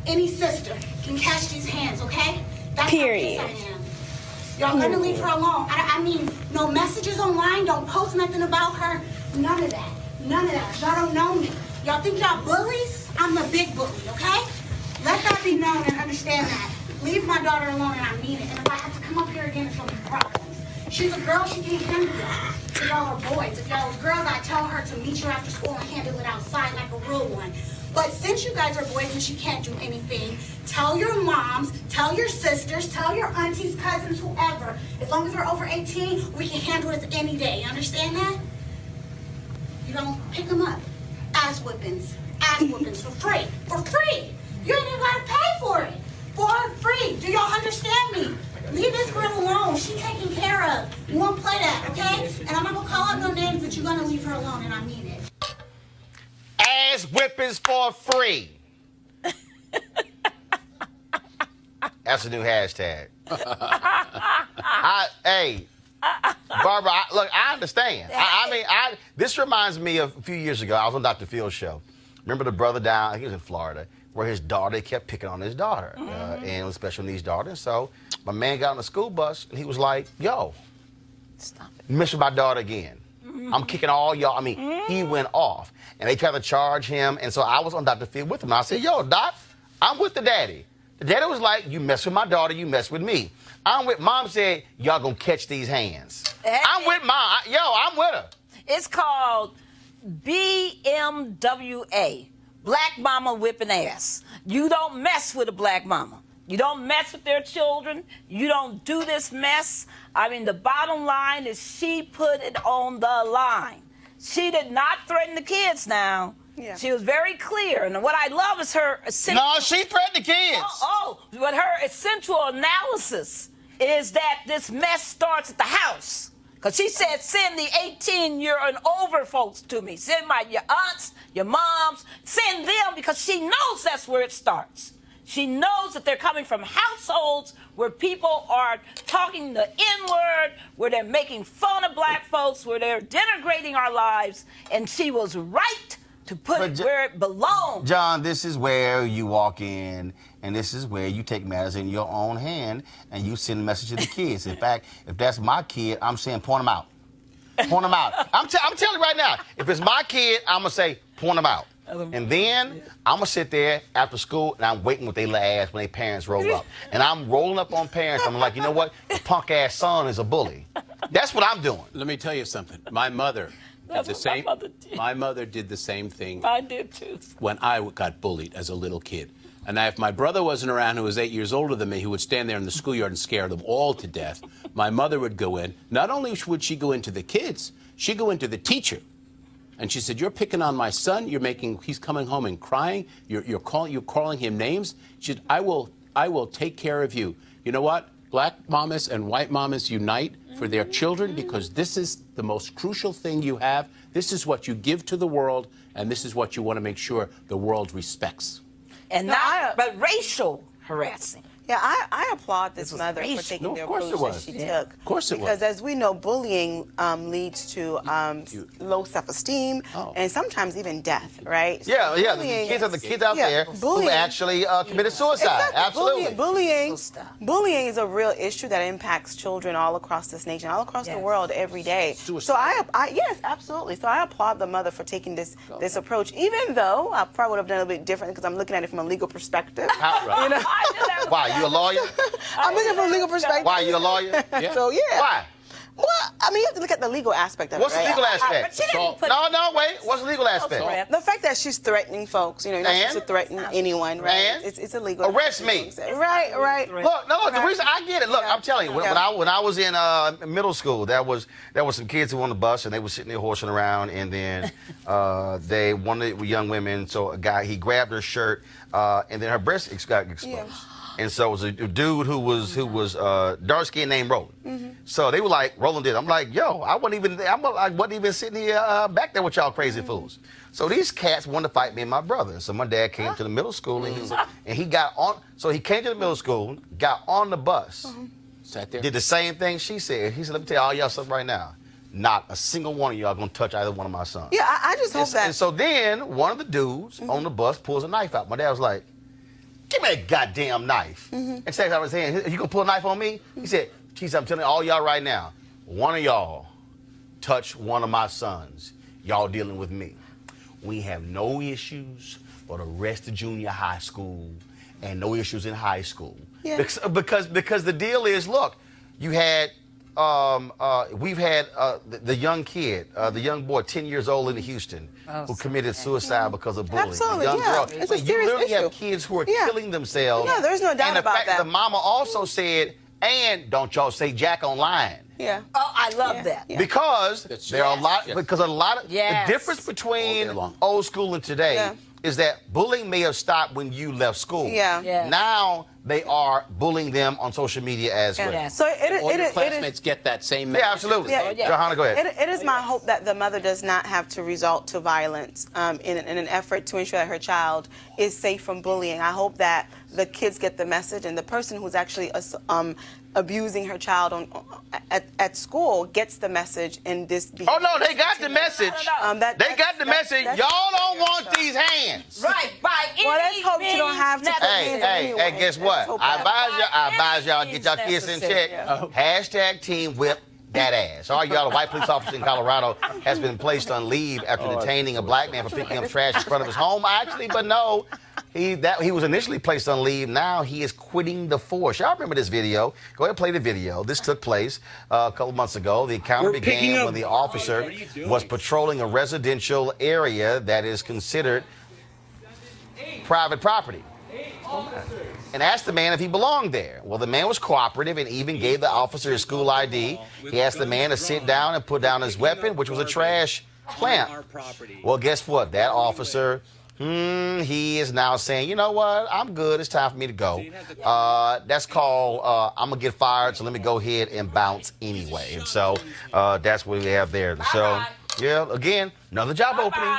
any sister can catch these hands, okay? That's Period. how pissed I am. Y'all gonna leave her alone. I mean, no messages online, don't post nothing about her. None of that. None of that. Y'all don't know me. Y'all think y'all bullies? I'm the big bully, okay? Let that be known and understand that. Leave my daughter alone, and I mean it. And if I have to come up here again, it's gonna be problems. She's a girl, she can't handle y'all. If y'all are boys. If y'all was girls, I'd tell her to meet you after school and handle it outside like a real one. But since you guys are boys and she can't do anything, tell your moms, tell your sisters, tell your aunties, cousins, whoever. As long as we're over 18, we can handle it any day. You understand that? You don't pick them up. Ass whippings. Ass whippings for free. For free. You ain't even gotta pay for it. For free. Do y'all understand me? Leave this girl alone. She's taken care of. You won't play that, okay? And I'm not gonna call out no names, but you're gonna leave her alone, and I mean it. Ass whippings for free. That's a new hashtag. Hey, Barbara, look, I understand. This reminds me of a few years ago. I was on Dr. Phil's show. Remember the brother down, he was in Florida, where his daughter kept picking on his daughter. And it was a special needs daughter. So my man got on the school bus, and he was like, yo, Stop it. mess with my daughter again. I'm kicking all y'all. He went off. And they tried to charge him. And so I was on Dr. Phil with him. And I said, yo, Doc, I'm with the daddy. The daddy was like, you mess with my daughter, you mess with me. I'm with, Mom said, y'all gonna catch these hands. I'm with Mom. I'm with her. It's called BMWA, Black Mama Whipping Ass. You don't mess with a black mama. You don't mess with their children. You don't do this mess. The bottom line is she put it on the line. She did not threaten the kids now. Yeah. She was very clear. And what I love is her essential... No, she threatened the kids. But her essential analysis is that this mess starts at the house. Because she said, send the 18-year and over folks to me. Send your aunts, your moms. Send them, because she knows that's where it starts. She knows that they're coming from households where people are talking the N-word, where they're making fun of black folks, where they're denigrating our lives, and she was right to put it where it belongs. John, this is where you walk in, and this is where you take matters in your own hand, and you send a message to the kids. In fact, if that's my kid, I'm saying point them out. Point them out. I'm telling you right now, if it's my kid, I'm going to say point them out. And then I'm going to sit there after school, and I'm waiting with their little ass when their parents roll up. And I'm rolling up on parents. I'm like, you know what? The punk-ass son is a bully. That's what I'm doing. Let me tell you something. My mother did the same. My mother did the same thing. I did, too. When I got bullied as a little kid. And if my brother wasn't around, who was 8 years older than me, who would stand there in the schoolyard and scare them all to death, my mother would go in. Not only would she go into the kids, she'd go into the teacher. And she said, you're picking on my son. He's coming home and crying. You're calling him names. She said, I will take care of you. You know what? Black mamas and white mamas unite for their children, because this is the most crucial thing you have. This is what you give to the world, and this is what you want to make sure the world respects. And but racial harassing. Yeah, I applaud this mother for taking the approach that she took. Of course it was. Because as we know, bullying leads to low self-esteem and sometimes even death, right? Yeah, yeah. The kids out there who actually committed suicide. Exactly. Absolutely. Bullying is a real issue that impacts children all across this nation, all across the world every day. Suicide. So yes, absolutely. So I applaud the mother for taking this approach, even though I probably would have done it a bit different because I'm looking at it from a legal perspective. Right. You know? Why? You a lawyer? I'm looking from a legal perspective. Why? You a lawyer? Yeah. So, yeah. Why? Well, you have to look at the legal aspect of What's it. the legal aspect? Wait. What's the legal aspect? The fact that she's threatening folks, you're not supposed to threaten anyone, right? It's illegal. Arrest me. Right. Look, the reason I get it. Look, I'm telling you, when I was in middle school, there was some kids who were on the bus and they were sitting there horsing around, and then one of the young women, so a guy, he grabbed her shirt, and then her breast got exposed. And so it was a dude who was dark skinned named Roland. So they were like, Roland did. I'm like, yo, I wasn't even sitting here back there with y'all crazy fools. So these cats wanted to fight me and my brother. So my dad came to the middle school and he got on. So he came to the middle school, got on the bus, Sat there. did the same thing she said. He said, let me tell all y'all something right now. Not a single one of y'all gonna touch either one of my sons. Yeah, I just hope that. And so then one of the dudes on the bus pulls a knife out. My dad was like, give me that goddamn knife. And said, I was saying, you gonna pull a knife on me? He said, geez, I'm telling all y'all right now, one of y'all touch one of my sons, y'all dealing with me. We have no issues for the rest of junior high school and no issues in high school. Yeah. Because the deal is, look, you had we've had the young kid, the young boy, 10 years old in Houston, who committed suicide because of bullying. Absolutely, The young yeah. girl. It's a You serious literally issue. have kids who are Yeah. killing themselves. No, there's no doubt and the about fact that. The mama also said, and don't y'all say Jack online. Yeah. Oh, I love that. Yeah. Because there are a lot. Yes. Because a lot of Yes. the difference between All day long. old school and today Yeah. is that bullying may have stopped when you left school. Yeah. Yeah. Now they are bullying them on social media as well. Yes. So All your it is. classmates get that same message. Yeah, absolutely. Yeah. Johanna, go ahead. It is my hope that the mother does not have to resort to violence in an effort to ensure that her child is safe from bullying. I hope that the kids get the message and the person who's actually abusing her child at school gets the message in this behavior. Oh, no, they got the message. They got the message. Y'all don't want these hands. Right, by any Well, let's hope you don't have to means put Hey, hands necessary. anyway. hey, guess what? Let's hope I that- advise y'all get y'all kids in check. Hashtag team whip that ass. All y'all, a white police officer in Colorado has been placed on leave after detaining a black man for picking up trash in front of his home. Actually, but no. He was initially placed on leave. Now he is quitting the force. Y'all remember this video? Go ahead and play the video. This took place a couple months ago. The encounter began when the officer was patrolling a residential area that is considered private property and asked the man if he belonged there. Well, the man was cooperative and even gave the officer his school ID. He asked the man to sit down and put down his weapon, which was a trash clamp. Well, guess what? That officer, he is now saying, you know what? I'm good. It's time for me to go. That's called, I'm going to get fired, so let me go ahead and bounce anyway. And so that's what we have there. So, yeah, again, another job opening.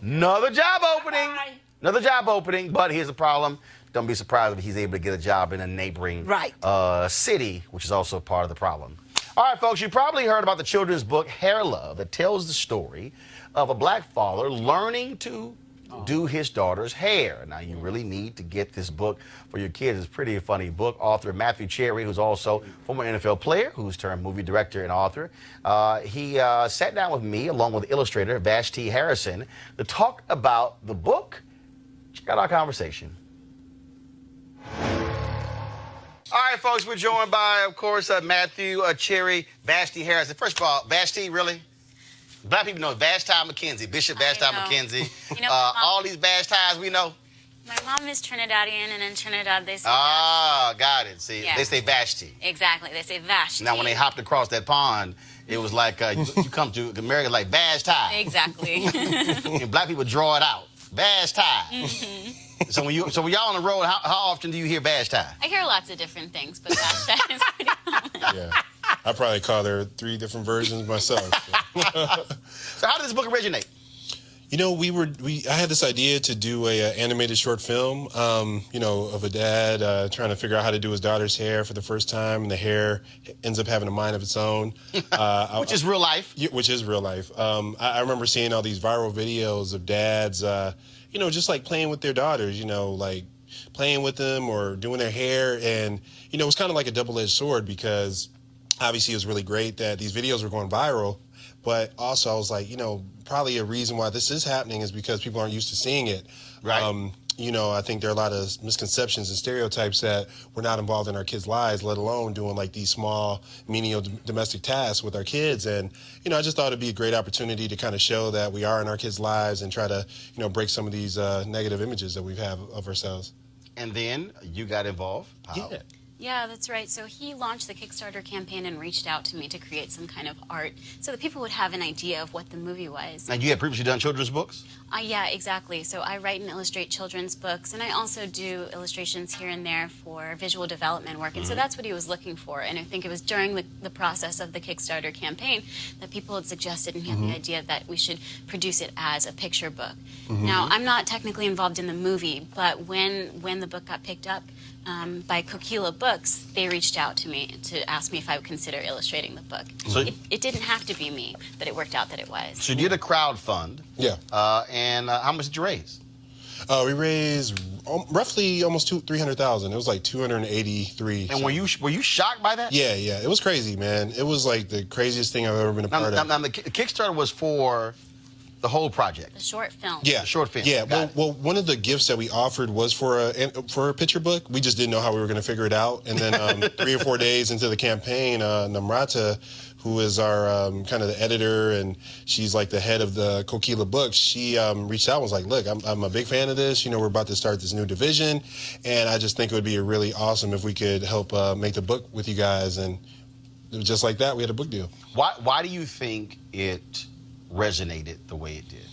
Another job opening. Another job opening. But here's the problem. Don't be surprised if he's able to get a job in a neighboring city, which is also part of the problem. All right, folks, you probably heard about the children's book, Hair Love, that tells the story of a black father learning to do his daughter's hair. Now, you really need to get this book for your kids. It's a pretty funny book. Author Matthew Cherry, who's also former NFL player, who's turned movie director and author, he sat down with me, along with illustrator Vashti Harrison, to talk about the book. Check out our conversation. All right, folks, we're joined by, of course, Matthew Cherry, Vashti Harrison. First of all, Vashti, really? Black people know Vashti McKenzie, Bishop Vashti McKenzie. You know, all these Vashtis we know. my mom is Trinidadian, and in Trinidad they say Got it. See, Yeah. they say Vashti. exactly. They say Vashti. Now, when they hopped across that pond, it was like you come to America like Vashti. Exactly. And black people draw it out. Vashti. So when y'all on the road, how often do you hear Vashti? I hear lots of different things, but Vashti is pretty common. Yeah. I probably call there 3 different versions myself. So how did this book originate? You know, I had this idea to do a animated short film, of a dad trying to figure out how to do his daughter's hair for the first time, and the hair ends up having a mind of its own. Which is real life. Which is real life. I remember seeing all these viral videos of dads, just like playing with their daughters, like playing with them or doing their hair. And, it was kind of like a double-edged sword because obviously it was really great that these videos were going viral. But also I was like, probably a reason why this is happening is because people aren't used to seeing it. Right. I think there are a lot of misconceptions and stereotypes that we're not involved in our kids' lives, let alone doing like these small, menial domestic tasks with our kids. And, I just thought it'd be a great opportunity to kind of show that we are in our kids' lives and try to, break some of these negative images that we have of ourselves. And then you got involved. How? Yeah. Yeah, that's right. So he launched the Kickstarter campaign and reached out to me to create some kind of art so that people would have an idea of what the movie was. And you had previously done children's books? Yeah, exactly. So I write and illustrate children's books, and I also do illustrations here and there for visual development work. And so that's what he was looking for. And I think it was during the process of the Kickstarter campaign that people had suggested and he had the idea that we should produce it as a picture book. Now, I'm not technically involved in the movie, but when the book got picked up by Coquila Books, they reached out to me to ask me if I would consider illustrating the book. So it didn't have to be me, but it worked out that it was. So you did a crowd fund. Yeah. And how much did you raise? We raised roughly almost 300,000. It was like 283. And were you shocked by that? Yeah, yeah. It was crazy, man. It was like the craziest thing I've ever been a part of. Now, the Kickstarter was for the whole project. The short film. Yeah, The short film. Yeah, Got it. well, one of the gifts that we offered was for a picture book. We just didn't know how we were going to figure it out. And then 3 or 4 days into the campaign, Namrata, who is our kind of the editor, and she's like the head of the Coquila Books, she reached out and was like, look, I'm a big fan of this. You know, we're about to start this new division, and I just think it would be really awesome if we could help make the book with you guys. And it was just like that, we had a book deal. Why do you think it resonated the way it did?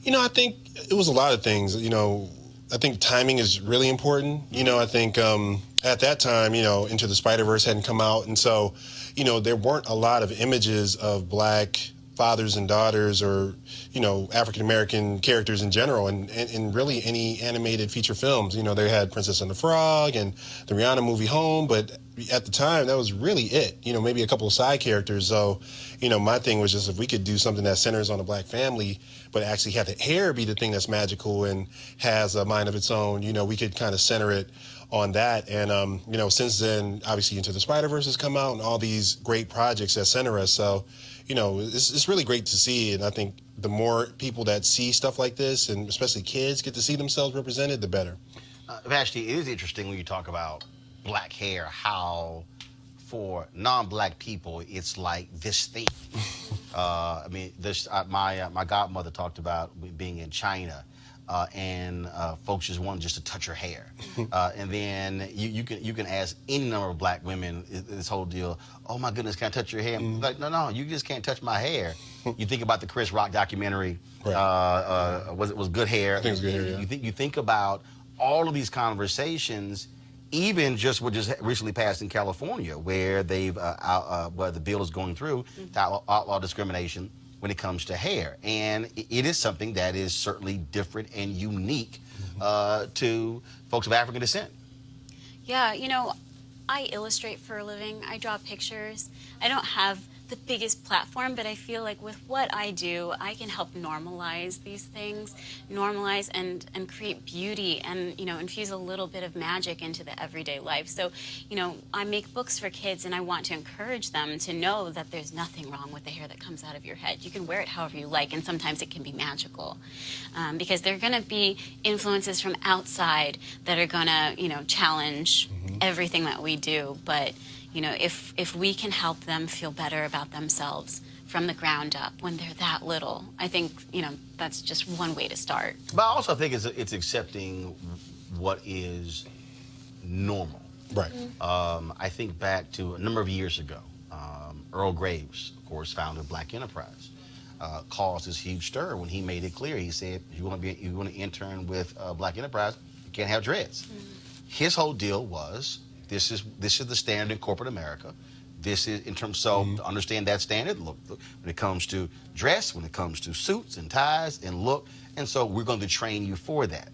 You know, I think it was a lot of things. You know, I think timing is really important. You know, I think at that time, you know, Into the Spider-Verse hadn't come out, and so, you know, there weren't a lot of images of black fathers and daughters or, you know, African-American characters in general, and really any animated feature films. You know, they had Princess and the Frog and the Rihanna movie Home, but at the time, that was really it. You know, maybe a couple of side characters. So, you know, my thing was just if we could do something that centers on a black family, but actually have the hair be the thing that's magical and has a mind of its own, you know, we could kind of center it on that. And, you know, since then, obviously Into the Spider-Verse has come out and all these great projects that center us. So, you know, it's really great to see. And I think the more people that see stuff like this, and especially kids, get to see themselves represented, the better. Vashti, it is interesting when you talk about black hair, how for non-black people, it's like this thing. I mean, my godmother talked about being in China, and folks just wanted just to touch her hair, and then you can ask any number of black women this whole deal. Oh my goodness, can I touch your hair? Like, no, you just can't touch my hair. You think about the Chris Rock documentary. Right. Was Good Hair? I think it's Good Hair. Yeah. You think about all of these conversations. Even just what just recently passed in California, where where the bill is going through to outlaw discrimination when it comes to hair, and it is something that is certainly different and unique to folks of African descent. Yeah, you know, I illustrate for a living. I draw pictures. I don't have the biggest platform, but I feel like with what I do, I can help normalize these things, normalize and create beauty and, you know, infuse a little bit of magic into the everyday life. So, you know, I make books for kids and I want to encourage them to know that there's nothing wrong with the hair that comes out of your head. You can wear it however you like, and sometimes it can be magical. Because there are going to be influences from outside that are going to, you know, challenge everything that we do, but you know, if we can help them feel better about themselves from the ground up when they're that little, I think, you know, that's just one way to start. But I also think it's accepting what is normal. Right. I think back to a number of years ago, Earl Graves, of course, founder of Black Enterprise, caused this huge stir when he made it clear. He said, you want to intern with Black Enterprise, you can't have dreads. His whole deal was, this is the standard in corporate America. This is in terms, so to understand that standard, look, when it comes to dress, when it comes to suits and ties and look, and so we're going to train you for that.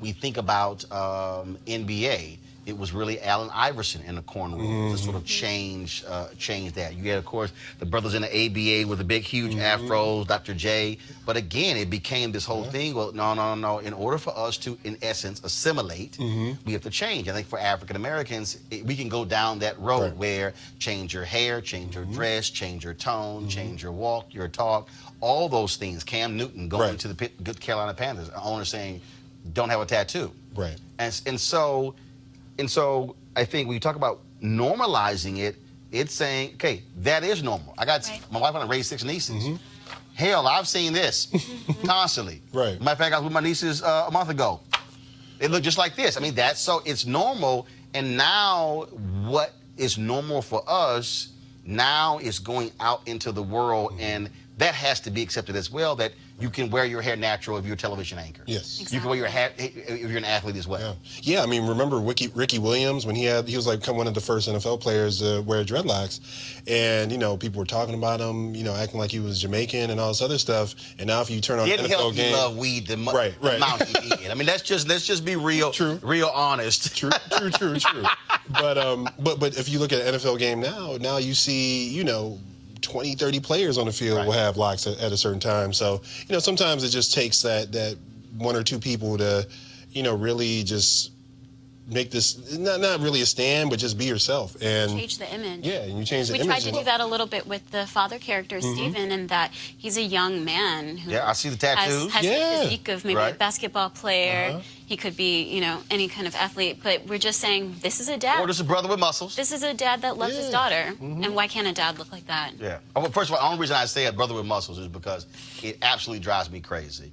We think about NBA. It was really Allen Iverson in the corner to sort of change that. You had, of course, the brothers in the ABA with the big, huge afros, Dr. J. But again, it became this whole thing. Well, no. In order for us to, in essence, assimilate, we have to change. I think for African Americans, we can go down that road where change your hair, change your dress, change your tone, change your walk, your talk, all those things. Cam Newton going to the Good Carolina Panthers, an owner saying, don't have a tattoo. Right. And so I think when you talk about normalizing it, it's saying, okay, that is normal. I got my wife and I raised 6 nieces. Hell, I've seen this constantly. Right. Matter of fact, I was with my nieces a month ago. They look just like this. I mean, so it's normal, And now what is normal for us now is going out into the world, and that has to be accepted as well, that you can wear your hair natural if you're a television anchor. Yes. You can wear your hat if you're an athlete as well. Yeah, I mean, remember Ricky Williams when he was like one of the first NFL players to wear dreadlocks, and people were talking about him, acting like he was Jamaican and all this other stuff. And now if you turn on Didn't NFL help game, you love weed the right. amount he did. I mean, let's just be real, real honest. True. But if you look at an NFL game now you see 20, 30 players on the field will have locks at a certain time. So, sometimes it just takes that one or two people to, really just make this, not really a stand, but just be yourself. And change the image. Yeah, and you change the image. We tried to do that a little bit with the father character, Steven, in that he's a young man who I see the tattoos. has the physique of maybe a basketball player. He could be, any kind of athlete, but we're just saying this is a dad. Or just a brother with muscles. This is a dad that loves his daughter. And why can't a dad look like that? Yeah. Well, first of all, the only reason I say a brother with muscles is because it absolutely drives me crazy.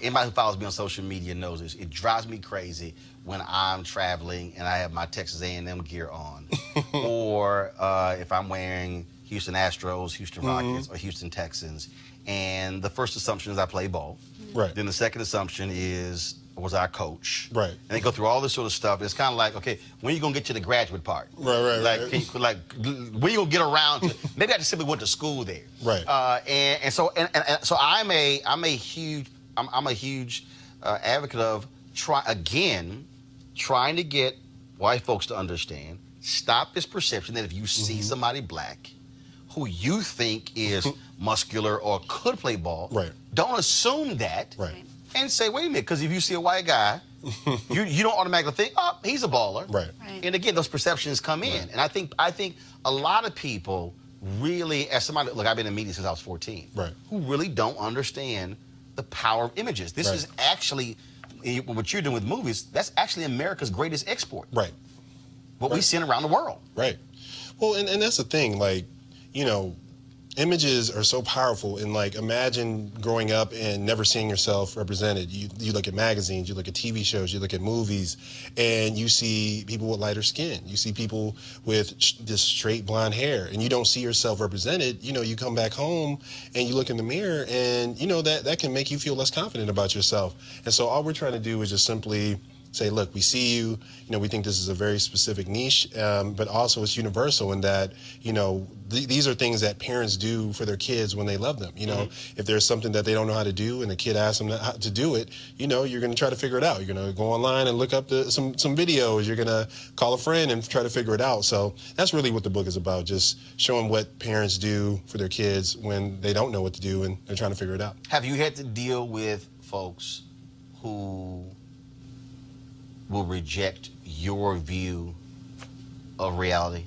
Anybody who follows me on social media knows this. It drives me crazy when I'm traveling and I have my Texas A&M gear on. Or if I'm wearing Houston Astros, Houston Rockets, or Houston Texans. And the first assumption is I play ball. Right. Then the second assumption is, was our coach. Right. And they go through all this sort of stuff. It's kind of like, okay, when are you going to get to the graduate part? Right. When you going to get around to, maybe I just simply went to school there. Right. So I'm a huge advocate of trying to get white folks to understand, stop this perception that if you see somebody black who you think is muscular or could play ball, don't assume that. Right. And say, wait a minute, because if you see a white guy, you don't automatically think, oh, he's a baller. Right. And again, those perceptions come in. And I think a lot of people really, as somebody, look, I've been in media since I was 14, who really don't understand the power of images. This is actually, what you're doing with movies, that's actually America's greatest export. Right. What we send around the world. Right. Well, and that's the thing, images are so powerful, and imagine growing up and never seeing yourself represented. You look at magazines, you look at TV shows, you look at movies, and you see people with lighter skin. You see people with this straight blonde hair, and you don't see yourself represented. You come back home and you look in the mirror, and that can make you feel less confident about yourself. And so all we're trying to do is just simply say, look, we see you, we think this is a very specific niche, but also it's universal in that, these are things that parents do for their kids when they love them. If there's something that they don't know how to do and the kid asks them how to do it, you're going to try to figure it out. You're going to go online and look up some videos. You're going to call a friend and try to figure it out. So that's really what the book is about, just showing what parents do for their kids when they don't know what to do and they're trying to figure it out. Have you had to deal with folks who will reject your view of reality?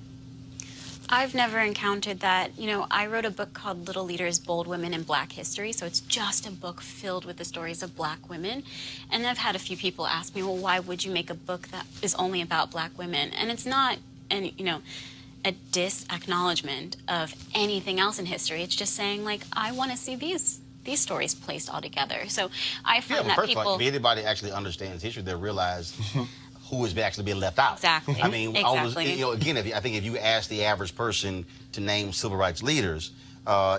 I've never encountered that. I wrote a book called Little Leaders, Bold Women in Black History, so it's just a book filled with the stories of black women. And I've had a few people ask me, well, why would you make a book that is only about black women? And it's not, a disacknowledgement of anything else in history. It's just saying, I want to see these stories placed all together. So I find that first people... of all, if anybody actually understands history, they'll realize who is actually being left out. Exactly. I mean, exactly. Again, I think if you ask the average person to name civil rights leaders,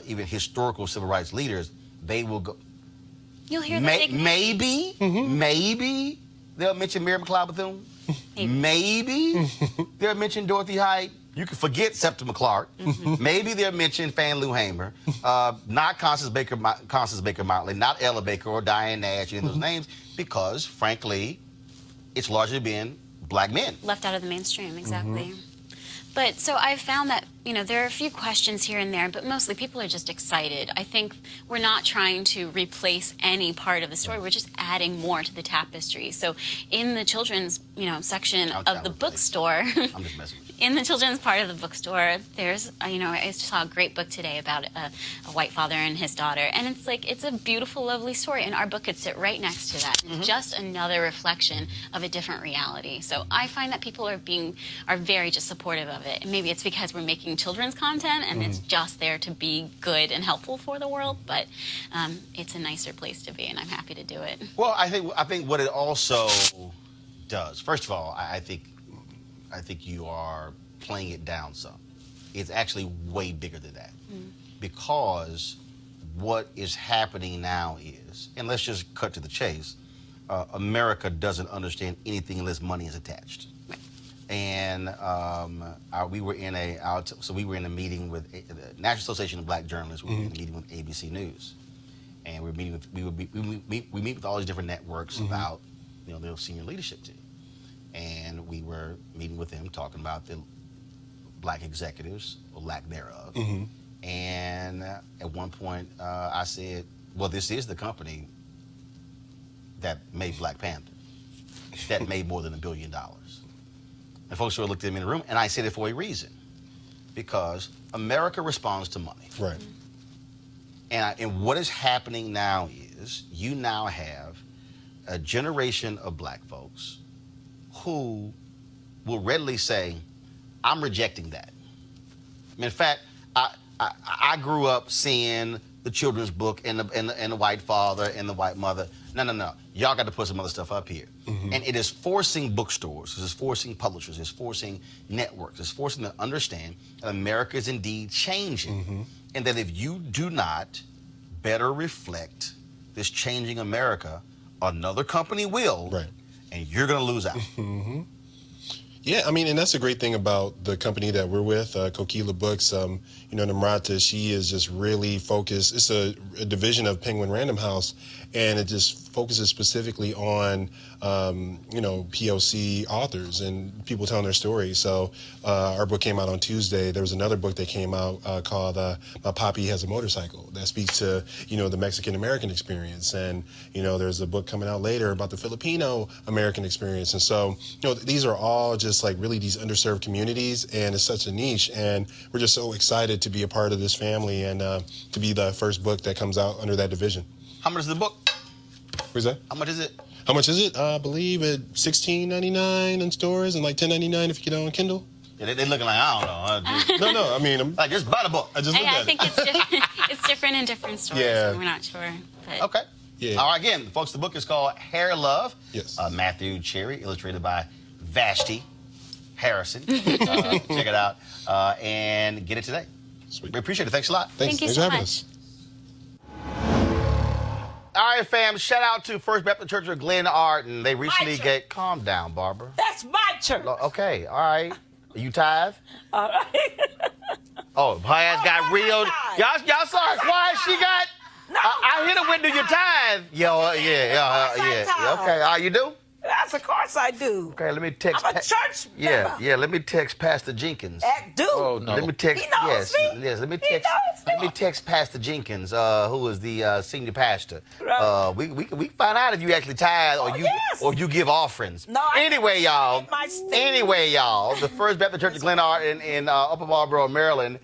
even historical civil rights leaders, they will go... You'll hear that maybe they'll mention Mary McLeod Bethune. Maybe they'll mention Dorothy Height. You can forget Septima Clark. Maybe they'll mention Fan Lou Hamer. Not Constance Baker Motley, not Ella Baker or Diane Nash, any of those names, because, frankly, it's largely been black men. Left out of the mainstream, exactly. But so I've found that, there are a few questions here and there, but mostly people are just excited. I think we're not trying to replace any part of the story. We're just adding more to the tapestry. So in the children's, section of the bookstore, I'm just messing with you. In the children's part of the bookstore, there's, I saw a great book today about a white father and his daughter. And it's a beautiful, lovely story. And our book could sit right next to that. It's just another reflection of a different reality. So I find that people are very just supportive of it. And maybe it's because we're making children's content and it's just there to be good and helpful for the world. But it's a nicer place to be, and I'm happy to do it. Well, I think what it also does, first of all, I think I think you are playing it down some. It's actually way bigger than that. Because what is happening now is, and let's just cut to the chase, America doesn't understand anything unless money is attached. And we were in a meeting with the National Association of Black Journalists. We were in a meeting with ABC News, and we meet with all these different networks about their senior leadership team, and we were meeting with them talking about the black executives or lack thereof. And at one point, I said, "Well, this is the company that made Black Panther, that made more than $1 billion." And folks sort of looked at me in the room, and I said it for a reason. Because America responds to money. Right. And what is happening now is you now have a generation of black folks who will readily say, I'm rejecting that. In fact, I grew up seeing the children's book and the white father and the white mother. No. Y'all got to put some other stuff up here. And it is forcing bookstores, it is forcing publishers, it's forcing networks, it's forcing them to understand that America is indeed changing. And that if you do not better reflect this changing America, another company will, and you're going to lose out. Yeah, I mean, and that's the great thing about the company that we're with, Kokila Books. Namrata, she is just really focused. It's a division of Penguin Random House, and it just focuses specifically on, POC authors and people telling their stories. So our book came out on Tuesday. There was another book that came out called My Poppy Has a Motorcycle that speaks to, the Mexican-American experience. And, there's a book coming out later about the Filipino-American experience. And so, these are all just like really these underserved communities, and it's such a niche. And we're just so excited to be a part of this family and to be the first book that comes out under that division. How much is the book? Where's that? How much is it? How much is it? I believe at $16.99 in stores and like $10.99 if you get it on Kindle. Yeah, they looking like, I don't know. No, I mean, I just buy the book. I just looked at I think it's different in different stores. Yeah. So we're not sure. But. Okay. Yeah. All right, again, folks, the book is called Hair Love. Yes. Matthew Cherry, illustrated by Vashti Harrison. Check it out and get it today. Sweet. We appreciate it. Thanks a lot. Thank you Thanks so for having much. us. All right, fam, shout out to First Baptist Church of Glen Arden. They recently calm down, Barbara. That's my church. Okay, all right. You tithe? All right. Oh, her ass got real. Y'all saw how quiet she got? No, I hit her with, do you tithe? Yeah. Okay, you do? Yes, of course I do. Okay, let me text. I'm a church member. Yeah. Let me text Pastor Jenkins. Dude. Oh no. Let me text. He knows me. Yes. Let me He text. knows me. Let me text Pastor Jenkins, who is the senior pastor. Right. We find out if you actually tithe or you give offerings. No. Anyway, y'all. The First Baptist Church of Glen Arden in Upper Marlboro, Maryland,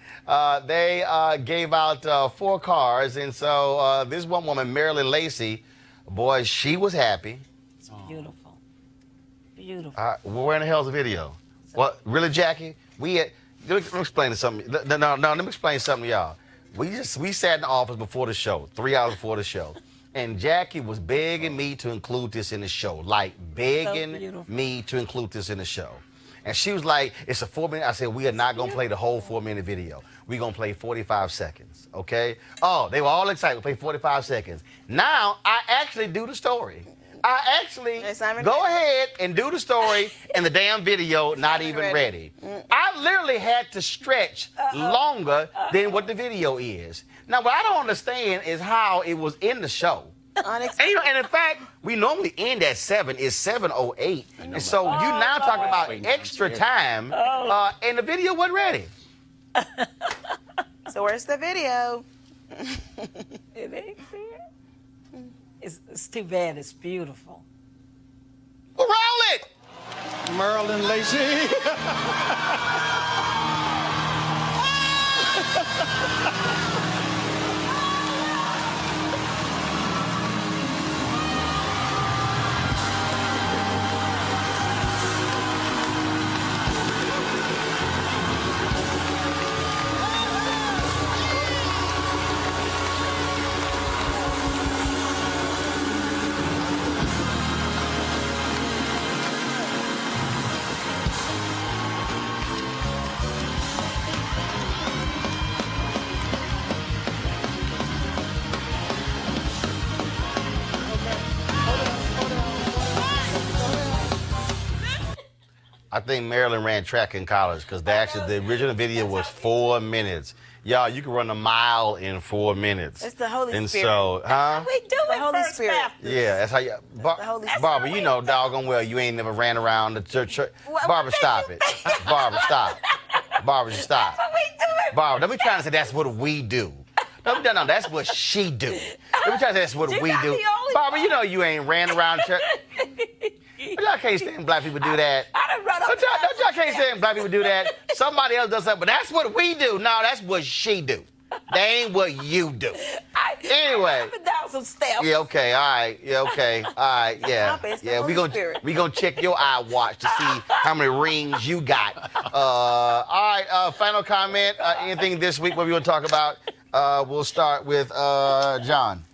they gave out 4 cars, and so this one woman, Marilyn Lacey, boy, she was happy. It's beautiful. Beautiful. Where in the hell's the video? What, really, Jackie? Let me explain something. No, let me explain something to y'all. We sat in the office before the show, 3 hours before the show, and Jackie was begging me to include this in the show, like begging me to include this in the show. And she was like, it's a 4-minute. I said, we are not going to play the whole 4-minute video. We're going to play 45 seconds, okay? Oh, they were all excited. We'll play 45 seconds. Now, I actually do the story. I actually go ahead and do the story and the damn video not even ready. I literally had to stretch longer than what the video is. Now, what I don't understand is how it was in the show. And in fact, we normally end at 7. It's 7:08. And so you now talking about extra time, and the video wasn't ready. So where's the video? It ain't there. It's too bad. It's beautiful. Well, roll it! Marilyn Lacey. I think Maryland ran track in college because the original video was 4 minutes. Y'all, you can run a mile in 4 minutes. It's the Holy and Spirit. so, huh? We do The it Holy First Spirit. Baptist. Yeah, that's how you. Barbara, you know doggone well you ain't never ran around the church. Barbara, stop it. Barbara, stop. Barbara, just stop. That's what we do it. Barbara, don't be trying to say that's what we do. No, that's what she do. Don't be trying to say that's what You're we not do. the only Barbara, you know you ain't ran around church. Y'all can't stand black people do that. I done run up Don't y'all can't stand black people do that. Somebody else does something, but that's what we do. No, that's what she do. That ain't what you do. Anyway. Up and down some steps. Yeah, okay, all right. Yeah, okay, all right, yeah. Stop it, it's the Yeah, Holy Spirit. we gonna check your iWatch to see how many rings you got. All right, final comment. Anything this week what we want to talk about? We'll start with John.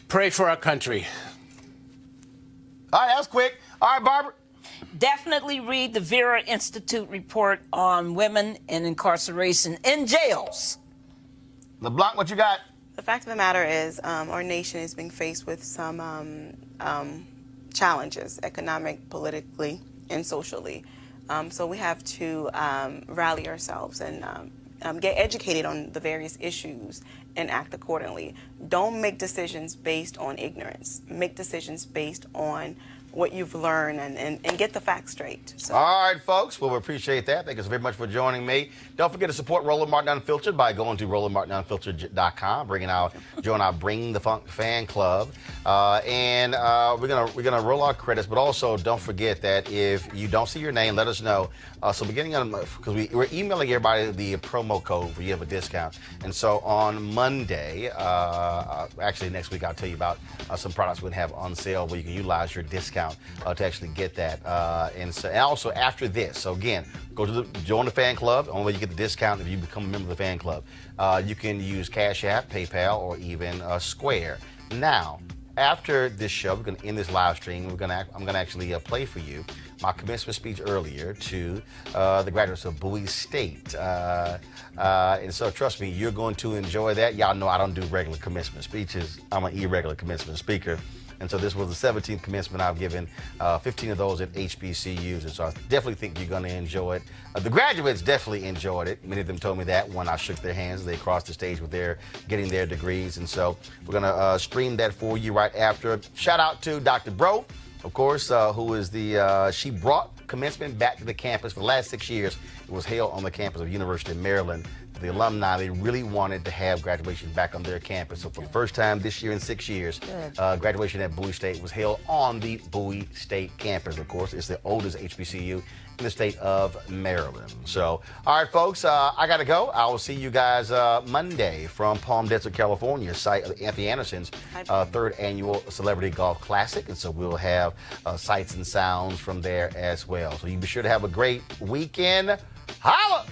Pray for our country. All right, that was quick. All right, Barbara. Definitely read the Vera Institute report on women in incarceration in jails. LeBlanc, what you got? The fact of the matter is, our nation is being faced with some challenges, economic, politically, and socially. So we have to rally ourselves and get educated on the various issues and act accordingly. Don't make decisions based on ignorance. Make decisions based on what you've learned and get the facts straight. So. All right, folks. Well, we appreciate that. Thank you very much for joining me. Don't forget to support Roland Martin Unfiltered by going to RolandMartinUnfiltered.com, join our Bring the Funk fan club, and we're gonna roll our credits. But also, don't forget that if you don't see your name, let us know. So beginning on because we're emailing everybody the promo code where you have a discount. And so on Monday, actually next week, I'll tell you about some products we're gonna have on sale where you can utilize your discount to actually get that. And also after this, so again, join the fan club. Only way you get the discount if you become a member of the fan club. You can use Cash App, PayPal, or even Square. Now, after this show, we're going to end this live stream. I'm going to actually play for you my commencement speech earlier to the graduates of Bowie State. And so trust me, you're going to enjoy that. Y'all know I don't do regular commencement speeches. I'm an irregular commencement speaker. And so this was the 17th commencement I've given, 15 of those at HBCUs. And so I definitely think you're going to enjoy it. The graduates definitely enjoyed it. Many of them told me that when I shook their hands, they crossed the stage with getting their degrees. And so we're going to stream that for you right after. Shout out to Dr. Bro, of course, who is she brought commencement back to the campus for the last 6 years. It was held on the campus of University of Maryland. The alumni, they really wanted to have graduation back on their campus. So for the first time this year in 6 years, graduation at Bowie State was held on the Bowie State campus. Of course, it's the oldest HBCU in the state of Maryland. So, all right, folks, I got to go. I will see you guys Monday from Palm Desert, California, site of Anthony Anderson's third annual Celebrity Golf Classic. And so we'll have sights and sounds from there as well. So you be sure to have a great weekend. Holla!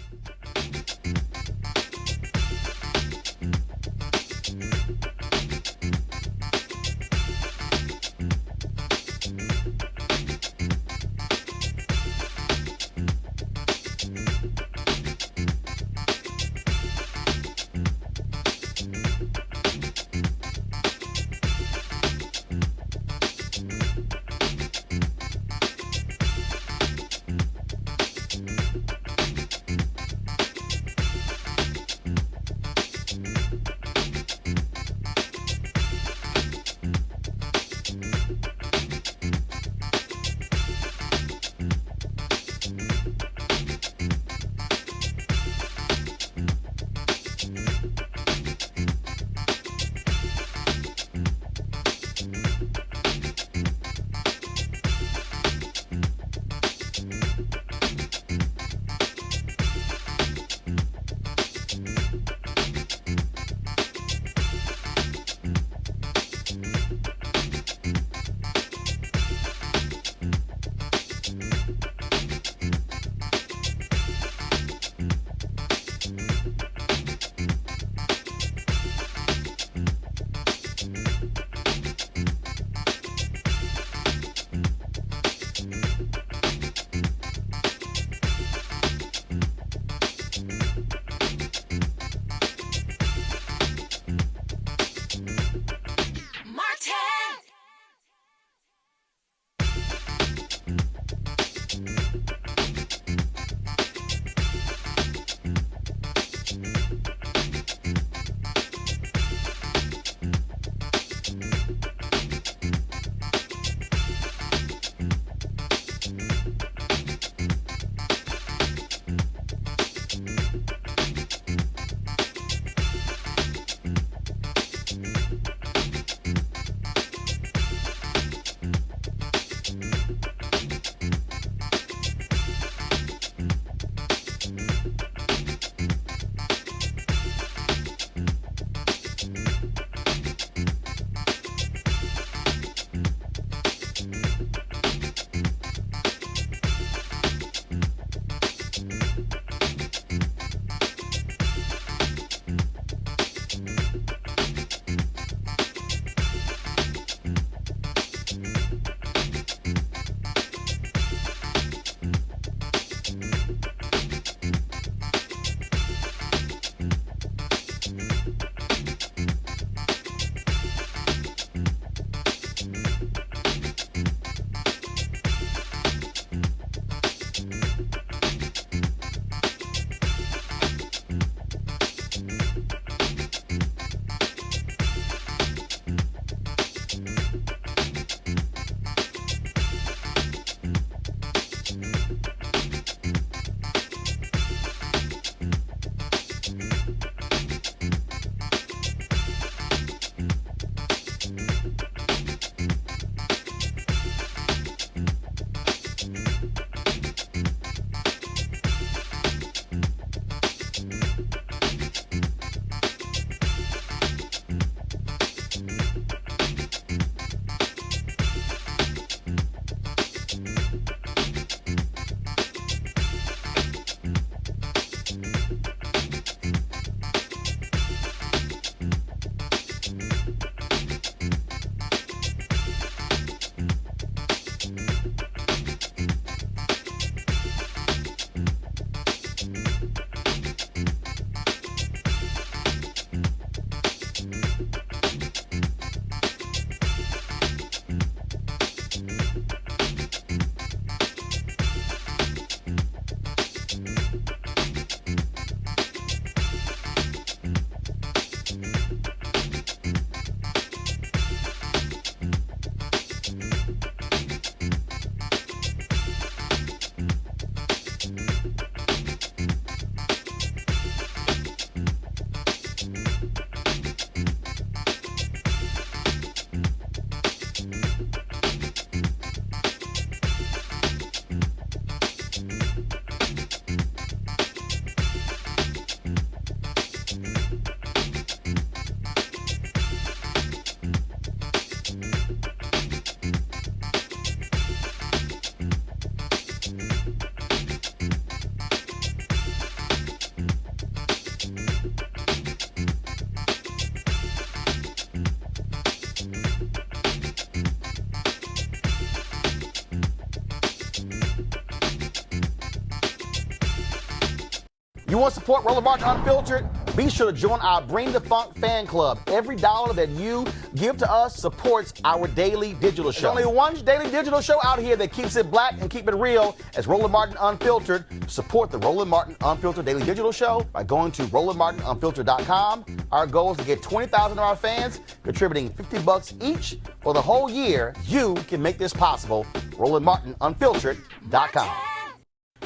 You want to support Roland Martin Unfiltered? Be sure to join our Bring the Funk fan club. Every dollar that you give to us supports our daily digital show. There's only one daily digital show out here that keeps it black and keep it real as Roland Martin Unfiltered. Support the Roland Martin Unfiltered daily digital show by going to RolandMartinUnfiltered.com. Our goal is to get 20,000 of our fans contributing $50 each for the whole year. You can make this possible. RolandMartinUnfiltered.com.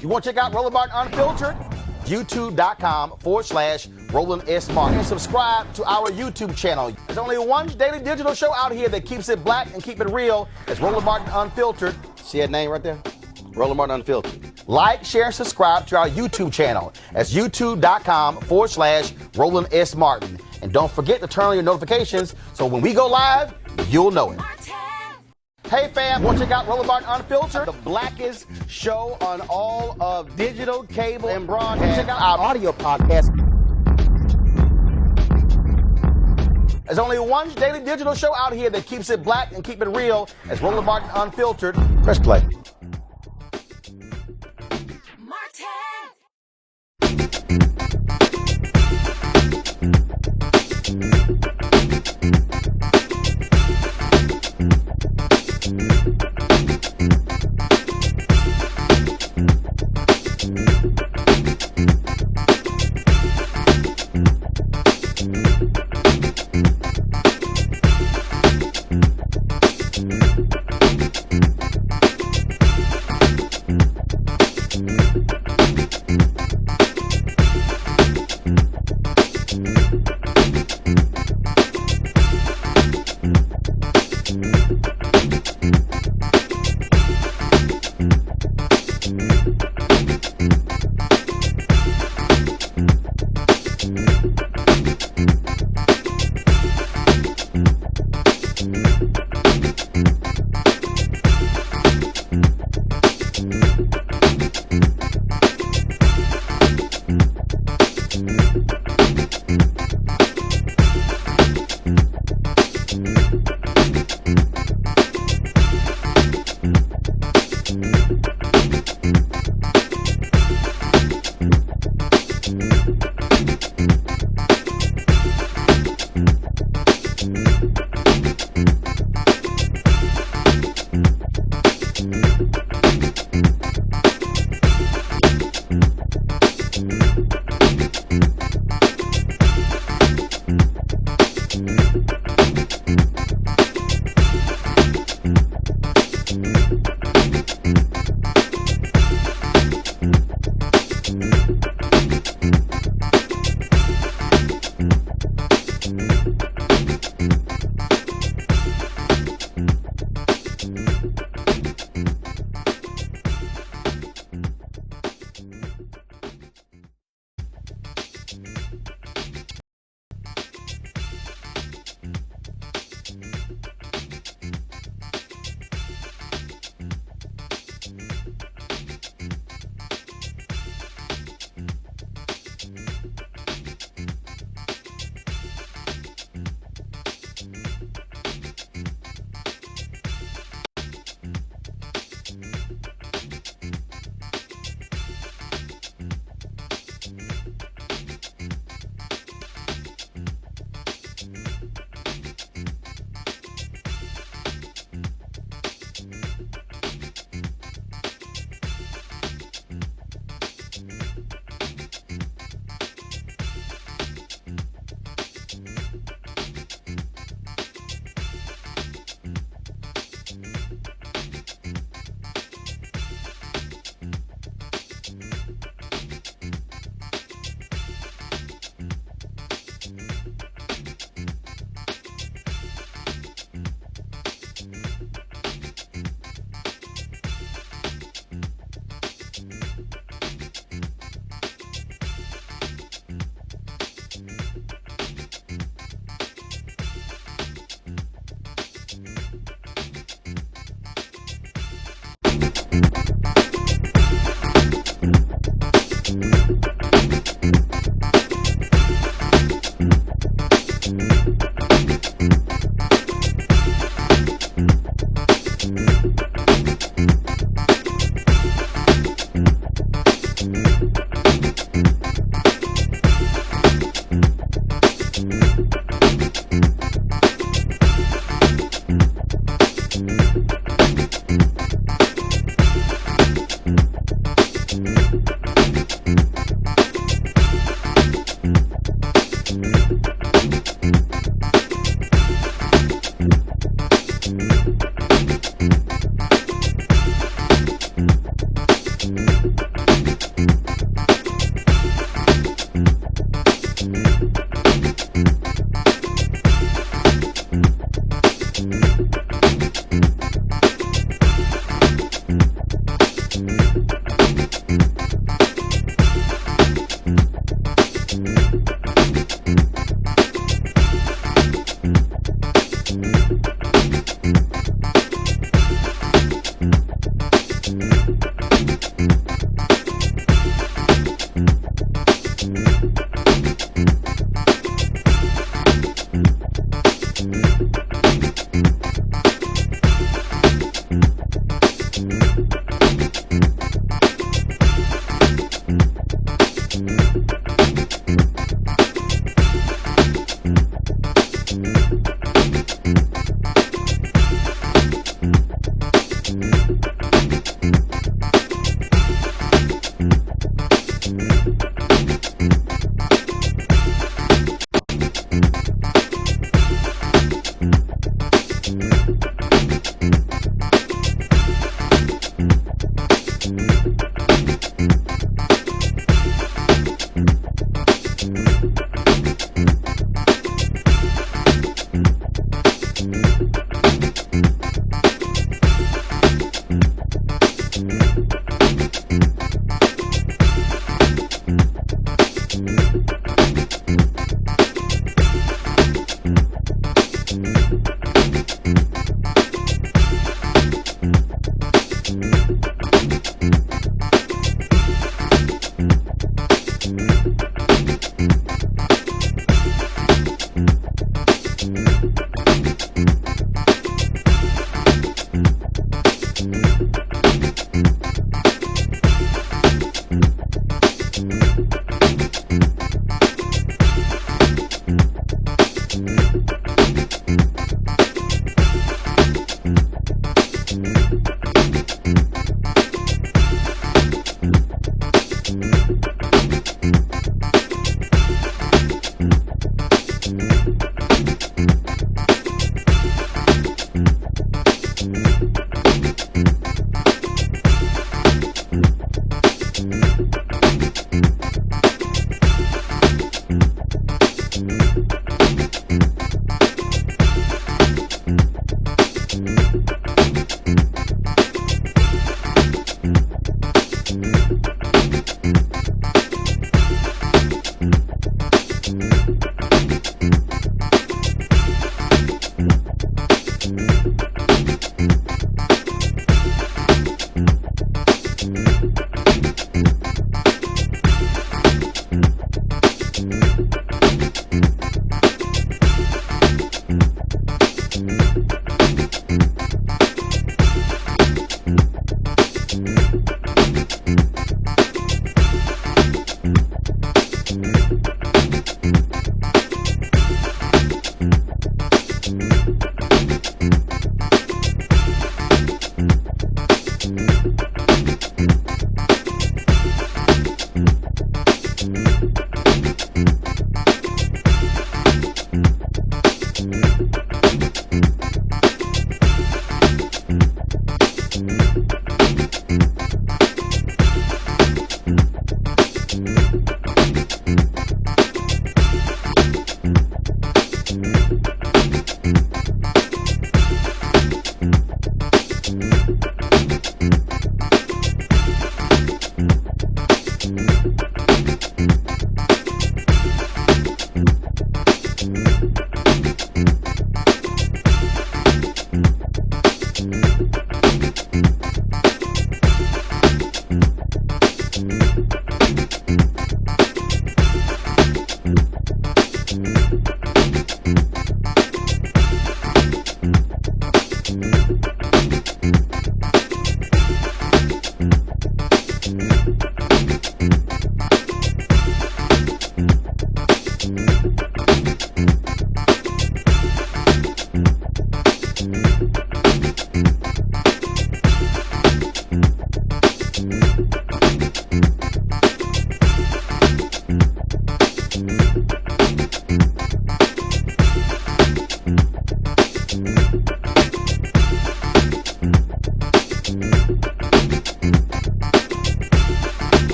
You want to check out Roland Martin Unfiltered? YouTube.com/Roland S. Martin. And subscribe to our YouTube channel. There's only one daily digital show out here that keeps it black and keep it real. It's Roland Martin Unfiltered. See that name right there? Roland Martin Unfiltered. Like, share, and subscribe to our YouTube channel. That's YouTube.com/Roland S. Martin. And don't forget to turn on your notifications so when we go live, you'll know it. Hey fam, want to check out Roland Martin Unfiltered? The blackest show on all of digital, cable, and broadcast. Check out our audio podcast. There's only one daily digital show out here that keeps it black and keep it real. It's Roland Martin Unfiltered. Press play.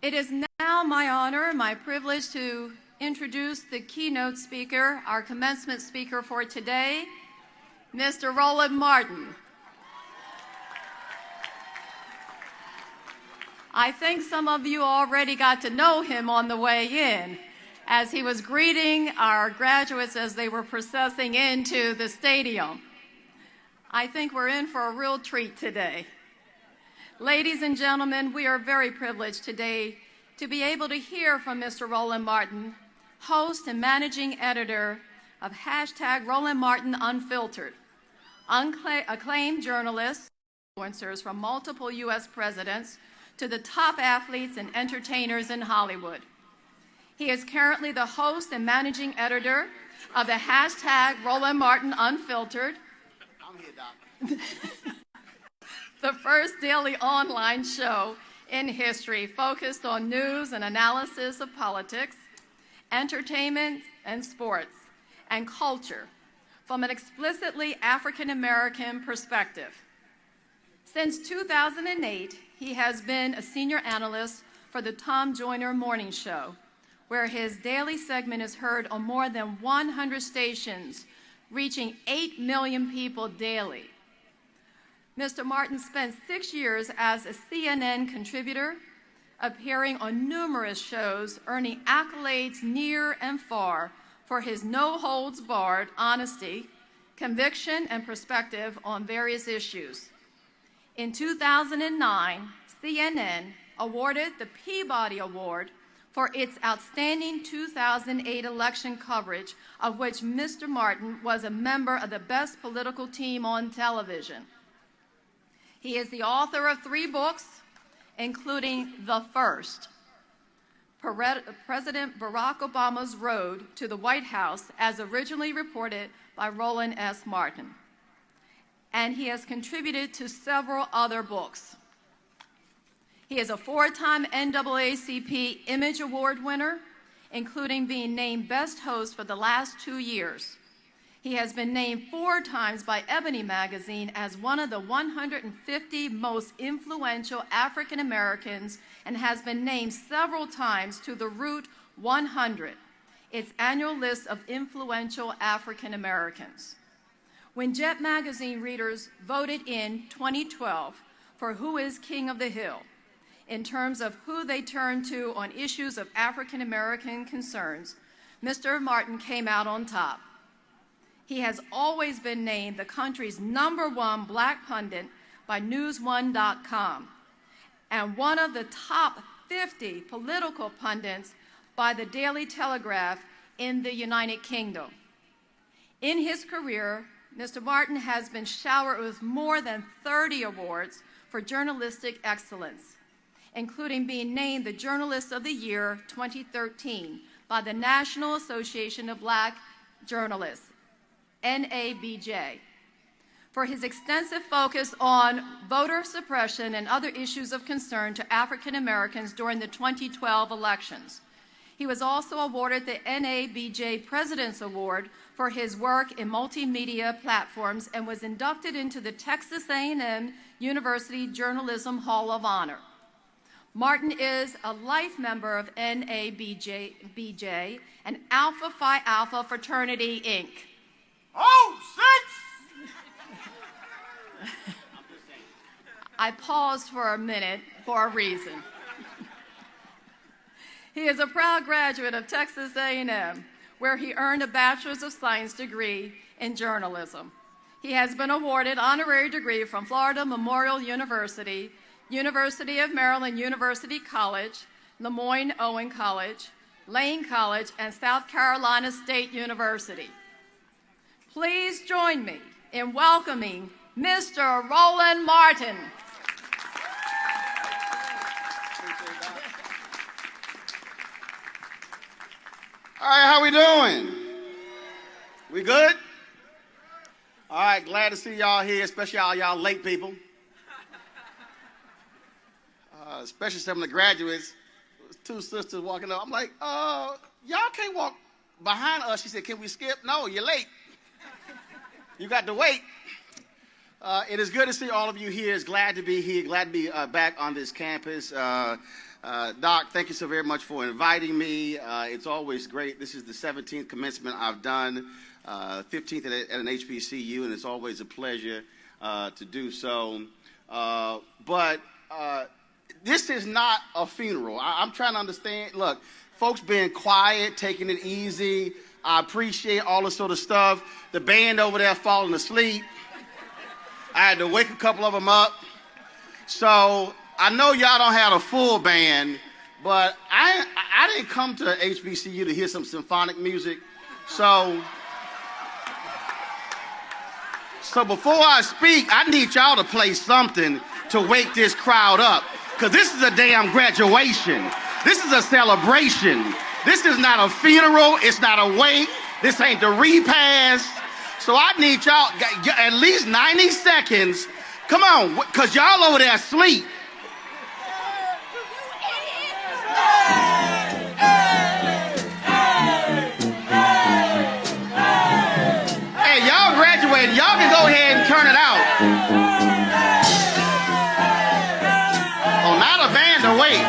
It is now my honor, my privilege to introduce the keynote speaker, our commencement speaker for today, Mr. Roland Martin. I think some of you already got to know him on the way in, as he was greeting our graduates as they were processing into the stadium. I think we're in for a real treat today. Ladies and gentlemen, we are very privileged today to be able to hear from Mr. Roland Martin, host and managing editor of #Roland Martin Unfiltered, acclaimed journalists, influencers from multiple U.S. presidents to the top athletes and entertainers in Hollywood. He is currently the host and managing editor of the #Roland Martin Unfiltered. I'm here, Doc. The first daily online show in history focused on news and analysis of politics, entertainment and sports, and culture from an explicitly African-American perspective. Since 2008, he has been a senior analyst for the Tom Joyner Morning Show, where his daily segment is heard on more than 100 stations, reaching 8 million people daily. Mr. Martin spent 6 years as a CNN contributor, appearing on numerous shows, earning accolades near and far for his no-holds-barred honesty, conviction, and perspective on various issues. In 2009, CNN awarded the Peabody Award for its outstanding 2008 election coverage, of which Mr. Martin was a member of the best political team on television. He is the author of 3 books, including the first, President Barack Obama's Road to the White House, as originally reported by Roland S. Martin. And he has contributed to several other books. He is a 4-time NAACP Image Award winner, including being named Best Host for the last 2 years. He has been named 4 times by Ebony magazine as one of the 150 most influential African Americans and has been named several times to the Root 100, its annual list of influential African Americans. When Jet magazine readers voted in 2012 for Who is King of the Hill, in terms of who they turned to on issues of African American concerns, Mr. Martin came out on top. He has always been named the country's #1 black pundit by News1.com and one of the top 50 political pundits by the Daily Telegraph in the United Kingdom. In his career, Mr. Martin has been showered with more than 30 awards for journalistic excellence, including being named the Journalist of the Year 2013 by the National Association of Black Journalists, NABJ, for his extensive focus on voter suppression and other issues of concern to African Americans during the 2012 elections. He was also awarded the NABJ President's Award for his work in multimedia platforms and was inducted into the Texas A&M University Journalism Hall of Honor. Martin is a life member of NABJ and Alpha Phi Alpha Fraternity, Inc. Oh, 6! I paused for a minute for a reason. He is a proud graduate of Texas A&M, where he earned a Bachelor's of Science degree in journalism. He has been awarded honorary degree from Florida Memorial University, University of Maryland University College, Lemoyne Owen College, Lane College, and South Carolina State University. Please join me in welcoming Mr. Roland Martin. All right, how we doing? We good? All right, glad to see y'all here, especially all y'all late people. Especially some of the graduates. Two sisters walking up. I'm like, y'all can't walk behind us. She said, can we skip? No, you're late. You got to wait. It is good to see all of you here. It's glad to be here. Glad to be back on this campus. Doc, thank you so very much for inviting me. It's always great. This is the 17th commencement I've done, 15th at an HBCU, and it's always a pleasure to do so. But this is not a funeral. I'm trying to understand. Look, folks being quiet, taking it easy. I appreciate all this sort of stuff. The band over there falling asleep. I had to wake a couple of them up. So I know y'all don't have a full band, but I didn't come to HBCU to hear some symphonic music. So before I speak, I need y'all to play something to wake this crowd up. Because this is a damn graduation. This is a celebration. This is not a funeral. It's not a wake. This ain't the repast. So I need y'all at least 90 seconds. Come on, because y'all over there asleep. Hey, y'all graduated. Y'all can go ahead and turn it out. Oh, not a band to wait.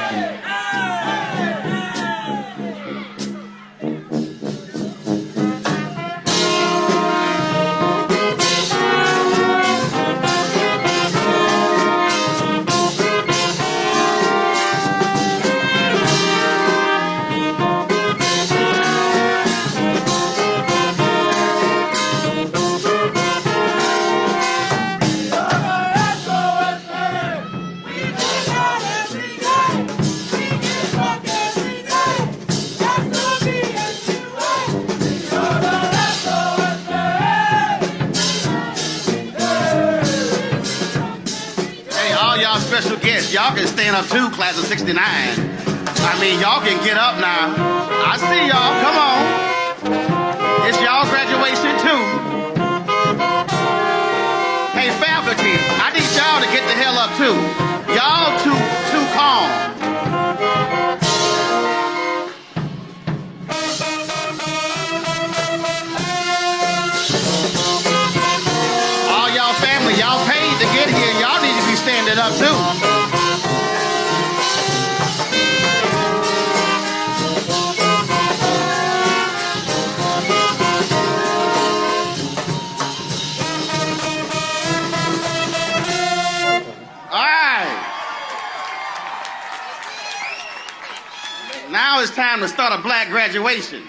Special guests, y'all can stand up too, class of 69. I mean, y'all can get up now. I see y'all, come on. It's y'all graduation too. Hey, faculty, I need y'all to get the hell up too. Y'all too calm. All y'all family, y'all paid to get here. Y'all need to be standing up too. All right. Now it's time to start a black graduation.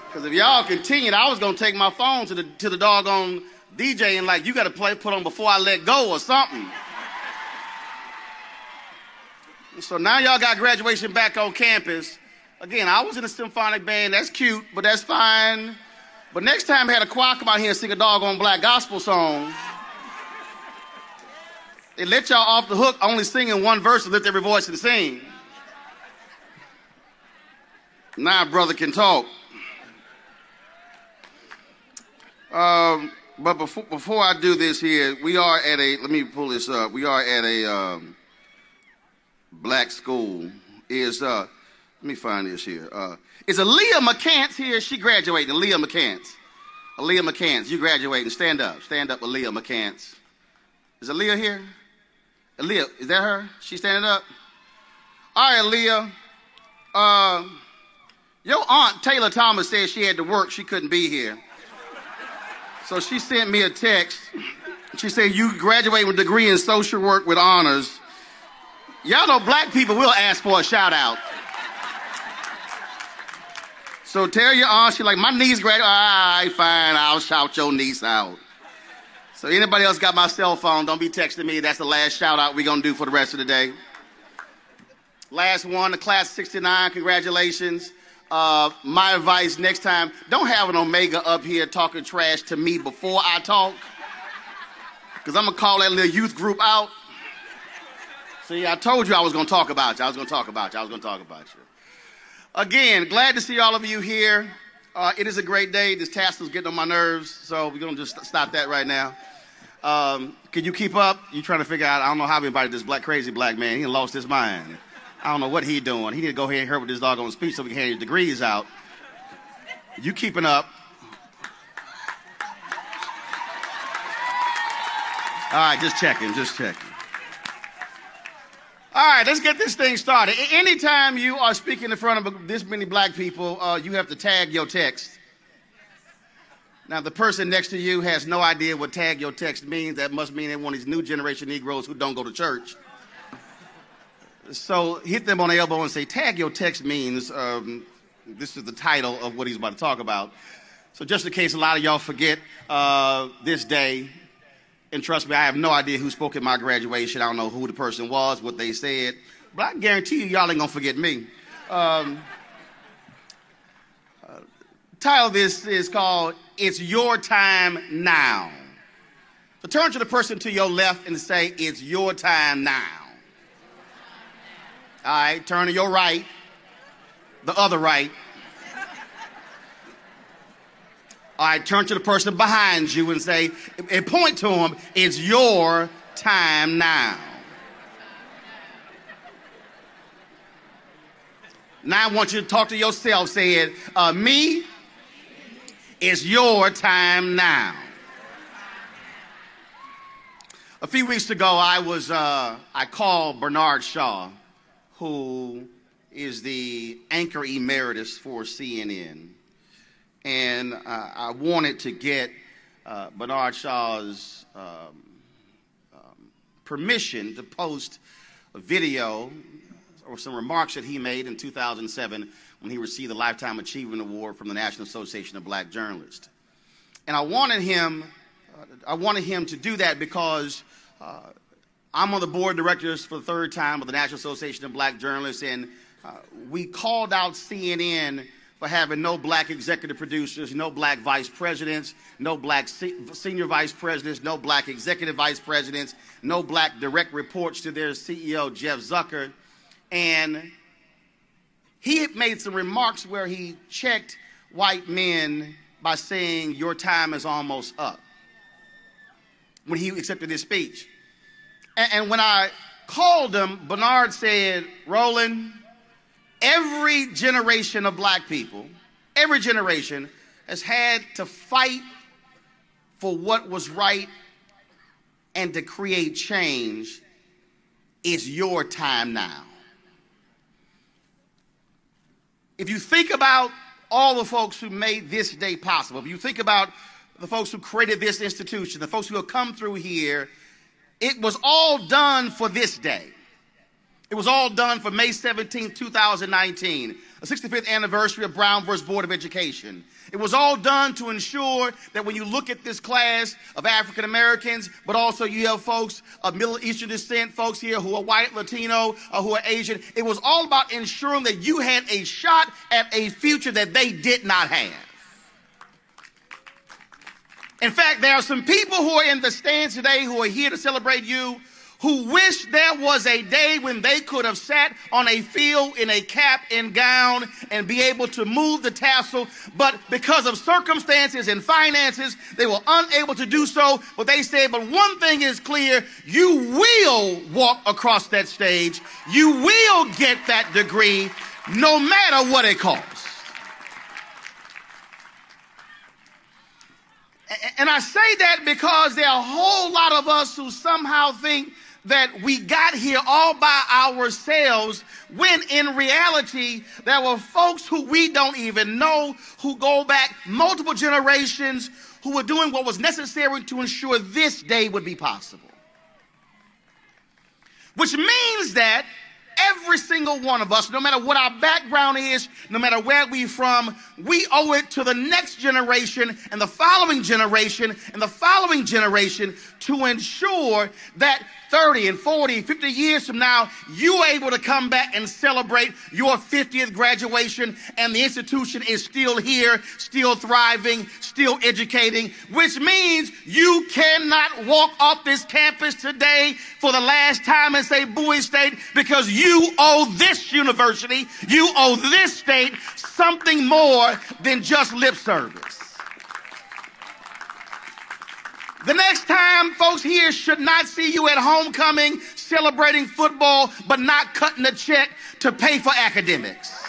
Because if y'all continued, I was gonna take my phone to the doggone DJ and like, you gotta put on Before I Let Go or something. So now y'all got graduation back on campus. Again, I was in a symphonic band, that's cute, but that's fine. But next time I had a choir come out here and sing a doggone black gospel song, they let y'all off the hook only singing one verse and lift every voice and sing. Now brother can talk. But before I do this here, we are at a, let me pull this up. We are at a black school. Let me find this here. Is Aaliyah McCants here? She graduating, Aaliyah McCants. Aaliyah McCants, you graduating. Stand up, Aaliyah McCants. Is Aaliyah here? Aaliyah, is that her? She standing up? All right, Aaliyah. Your aunt, Taylor Thomas, said she had to work. She couldn't be here. So she sent me a text. She said, you graduate with a degree in social work with honors. Y'all know black people will ask for a shout out. So tell your aunt, she's like, my niece graduated. All right, fine, I'll shout your niece out. So anybody else got my cell phone, don't be texting me. That's the last shout out we're going to do for the rest of the day. Last one, the class 69, congratulations. My advice next time, don't have an Omega up here talking trash to me before I talk. Because I'm going to call that little youth group out. See, I told you I was going to talk about you. Again, glad to see all of you here. It is a great day. This tassel's getting on my nerves, so we're going to just stop that right now. Can you keep up? You trying to figure out, I don't know how we invited this crazy black man. He lost his mind. I don't know what he doing. He need to go ahead and hurry with this doggone speech so we can hand his degrees out. You keeping up. All right, just checking. All right, let's get this thing started. Anytime you are speaking in front of this many black people, you have to tag your text. Now, the person next to you has no idea what tag your text means. That must mean they're one of these new generation Negroes who don't go to church. So hit them on the elbow and say, tag your text means, this is the title of what he's about to talk about. So just in case a lot of y'all forget this day, and trust me, I have no idea who spoke at my graduation. I don't know who the person was, what they said. But I can guarantee you, y'all ain't going to forget me. Title of this is called, It's Your Time Now. So turn to the person to your left and say, it's your time now. All right, turn to your right, the other right. All right, turn to the person behind you and say, and point to him, it's your time now. Now I want you to talk to yourself, say it, me, it's your time now. A few weeks ago, I called Bernard Shaw, who is the anchor emeritus for CNN. And I wanted to get Bernard Shaw's permission to post a video or some remarks that he made in 2007 when he received the Lifetime Achievement Award from the National Association of Black Journalists. And I wanted him to do that because I'm on the board of directors for the third time of the National Association of Black Journalists, and we called out CNN for having no black executive producers, no black vice presidents, no black senior vice presidents, no black executive vice presidents, no black direct reports to their CEO, Jeff Zucker. And he had made some remarks where he checked white men by saying, your time is almost up, when he accepted his speech. And when I called him, Bernard said, Roland, every generation of black people, every generation has had to fight for what was right and to create change. It's your time now. If you think about all the folks who made this day possible, if you think about the folks who created this institution, the folks who have come through here, it was all done for this day. It was all done for May 17, 2019, the 65th anniversary of Brown versus Board of Education. It was all done to ensure that when you look at this class of African Americans, but also you have folks of Middle Eastern descent, folks here who are white, Latino, who are Asian, it was all about ensuring that you had a shot at a future that they did not have. In fact, there are some people who are in the stands today who are here to celebrate you, who wish there was a day when they could have sat on a field in a cap and gown and be able to move the tassel, but because of circumstances and finances, they were unable to do so. But they said, but one thing is clear, you will walk across that stage, you will get that degree, no matter what it costs. And I say that because there are a whole lot of us who somehow think that we got here all by ourselves, when in reality, there were folks who we don't even know, who go back multiple generations, who were doing what was necessary to ensure this day would be possible. Which means that every single one of us, no matter what our background is, no matter where we're from, we owe it to the next generation and the following generation and the following generation to ensure that 30 and 40, 50 years from now, you are able to come back and celebrate your 50th graduation, and the institution is still here, still thriving, still educating, which means you cannot walk off this campus today for the last time and say Bowie State, because you owe this university, you owe this state something more than just lip service. The next time folks here should not see you at homecoming celebrating football but not cutting a check to pay for academics.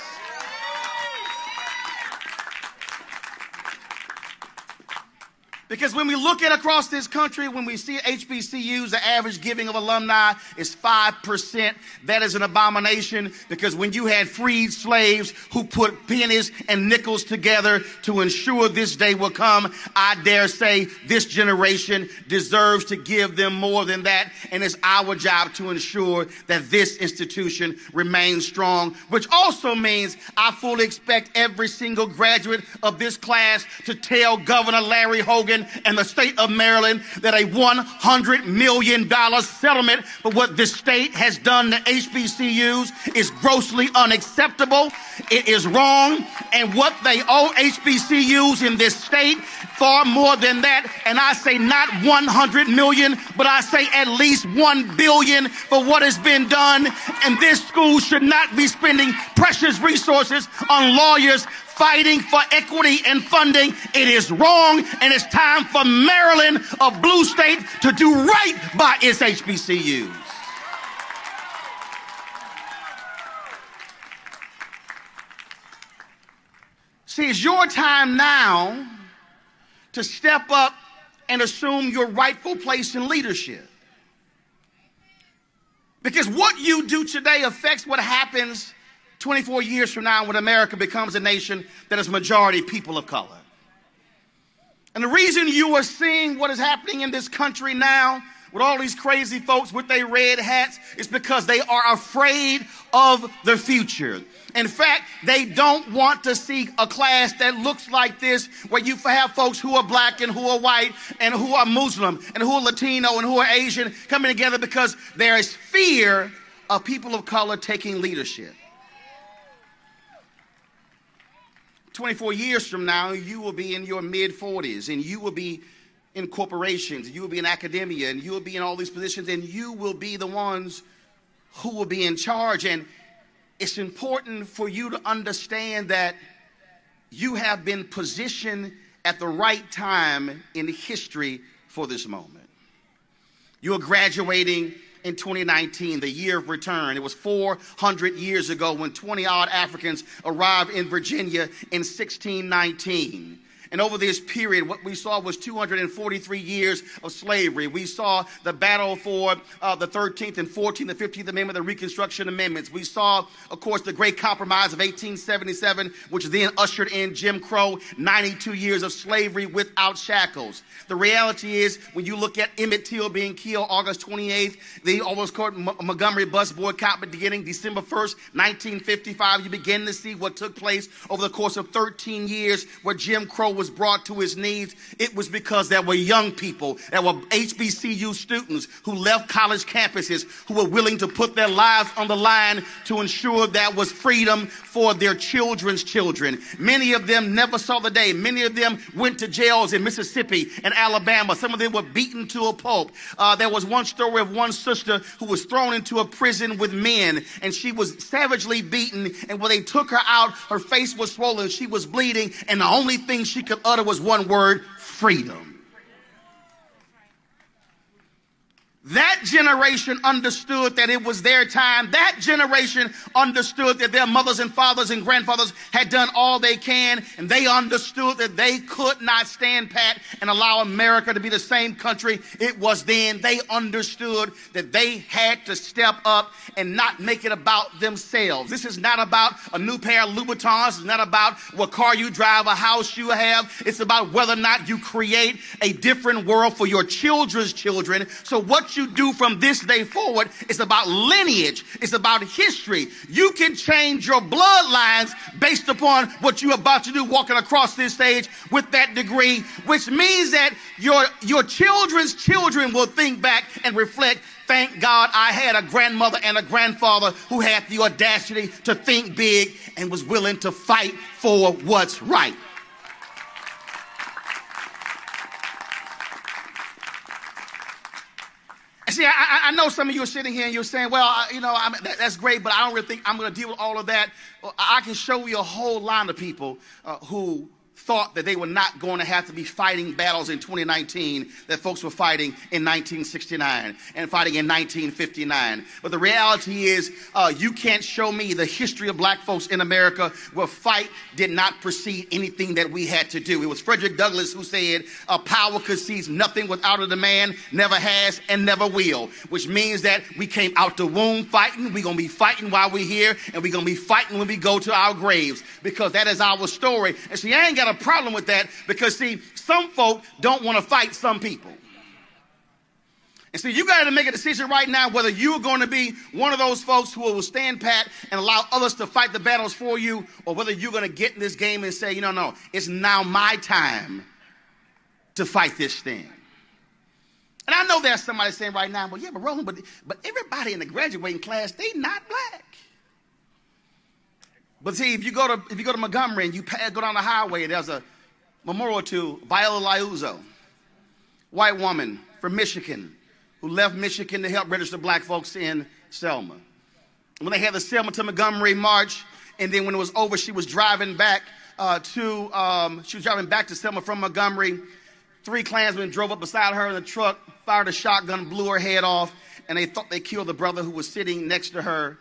Because when we look at across this country, when we see HBCUs, the average giving of alumni is 5%. That is an abomination, because when you had freed slaves who put pennies and nickels together to ensure this day will come, I dare say this generation deserves to give them more than that. And it's our job to ensure that this institution remains strong, which also means I fully expect every single graduate of this class to tell Governor Larry Hogan and the state of Maryland that a $100 million settlement for what this state has done to HBCUs is grossly unacceptable. It is wrong, and what they owe HBCUs in this state, far more than that. And I say not 100 million, but I say at least 1 billion for what has been done. And this school should not be spending precious resources on lawyers fighting for equity and funding. It is wrong, and it's time for Maryland, a blue state, to do right by its HBCUs. See, it's your time now to step up and assume your rightful place in leadership. Because what you do today affects what happens 24 years from now when America becomes a nation that is majority people of color. And the reason you are seeing what is happening in this country now with all these crazy folks with their red hats is because they are afraid of the future. In fact, they don't want to see a class that looks like this, where you have folks who are black and who are white and who are Muslim and who are Latino and who are Asian coming together, because there is fear of people of color taking leadership. 24 years from now, you will be in your mid-40s, and you will be in corporations, you will be in academia, and you will be in all these positions, and you will be the ones who will be in charge. And it's important for you to understand that you have been positioned at the right time in history for this moment. You are graduating in 2019, the year of return. It was 400 years ago when 20-odd Africans arrived in Virginia in 1619. And over this period, what we saw was 243 years of slavery. We saw the battle for the 13th and 14th and 15th Amendment, the Reconstruction Amendments. We saw, of course, the Great Compromise of 1877, which then ushered in Jim Crow, 92 years of slavery without shackles. The reality is, when you look at Emmett Till being killed August 28th, the almost called Montgomery bus boycott beginning December 1st, 1955, you begin to see what took place over the course of 13 years where Jim Crow was brought to his knees. It was because there were young people, there were HBCU students who left college campuses, who were willing to put their lives on the line to ensure that was freedom for their children's children. Many of them never saw the day. Many of them went to jails in Mississippi and Alabama. Some of them were beaten to a pulp. There was one story of one sister who was thrown into a prison with men, and she was savagely beaten, and when they took her out, her face was swollen, she was bleeding, and the only thing she could utter was one word: freedom. That generation understood that it was their time. That generation understood that their mothers and fathers and grandfathers had done all they can, and they understood that they could not stand pat and allow America to be the same country it was then. They understood that they had to step up and not make it about themselves. This is not about a new pair of Louboutins. It's not about what car you drive, a house you have. It's about whether or not you create a different world for your children's children. So what what you do from this day forward. It's about lineage. It's about history. You can change your bloodlines based upon what you're about to do walking across this stage with that degree, which means that your children's children will think back and reflect, thank God I had a grandmother and a grandfather who had the audacity to think big and was willing to fight for what's right. See, I know some of you are sitting here and you're saying, well, that's great, but I don't really think I'm going to deal with all of that. I can show you a whole line of people who thought that they were not going to have to be fighting battles in 2019 that folks were fighting in 1969 and fighting in 1959. But the reality is you can't show me the history of black folks in America where fight did not precede anything that we had to do. It was Frederick Douglass who said, power concedes nothing without a demand, never has and never will, which means that we came out the womb fighting. We're going to be fighting while we're here, and we're going to be fighting when we go to our graves, because that is our story. And see, I ain't got a problem with that, because see, some folk don't want to fight some people. And see, you got to make a decision right now whether you're going to be one of those folks who will stand pat and allow others to fight the battles for you, or whether you're going to get in this game and say, no, it's now my time to fight this thing. And I know there's somebody saying right now, well, yeah, but Roland, but everybody in the graduating class, they not black. But see, if you go to Montgomery and you go down the highway, there's a memorial to Viola Liuzzo, white woman from Michigan who left Michigan to help register black folks in Selma. When they had the Selma to Montgomery march, and then when it was over, she was driving back to Selma from Montgomery. 3 Klansmen drove up beside her in the truck, fired a shotgun, blew her head off, and they thought they killed the brother who was sitting next to her.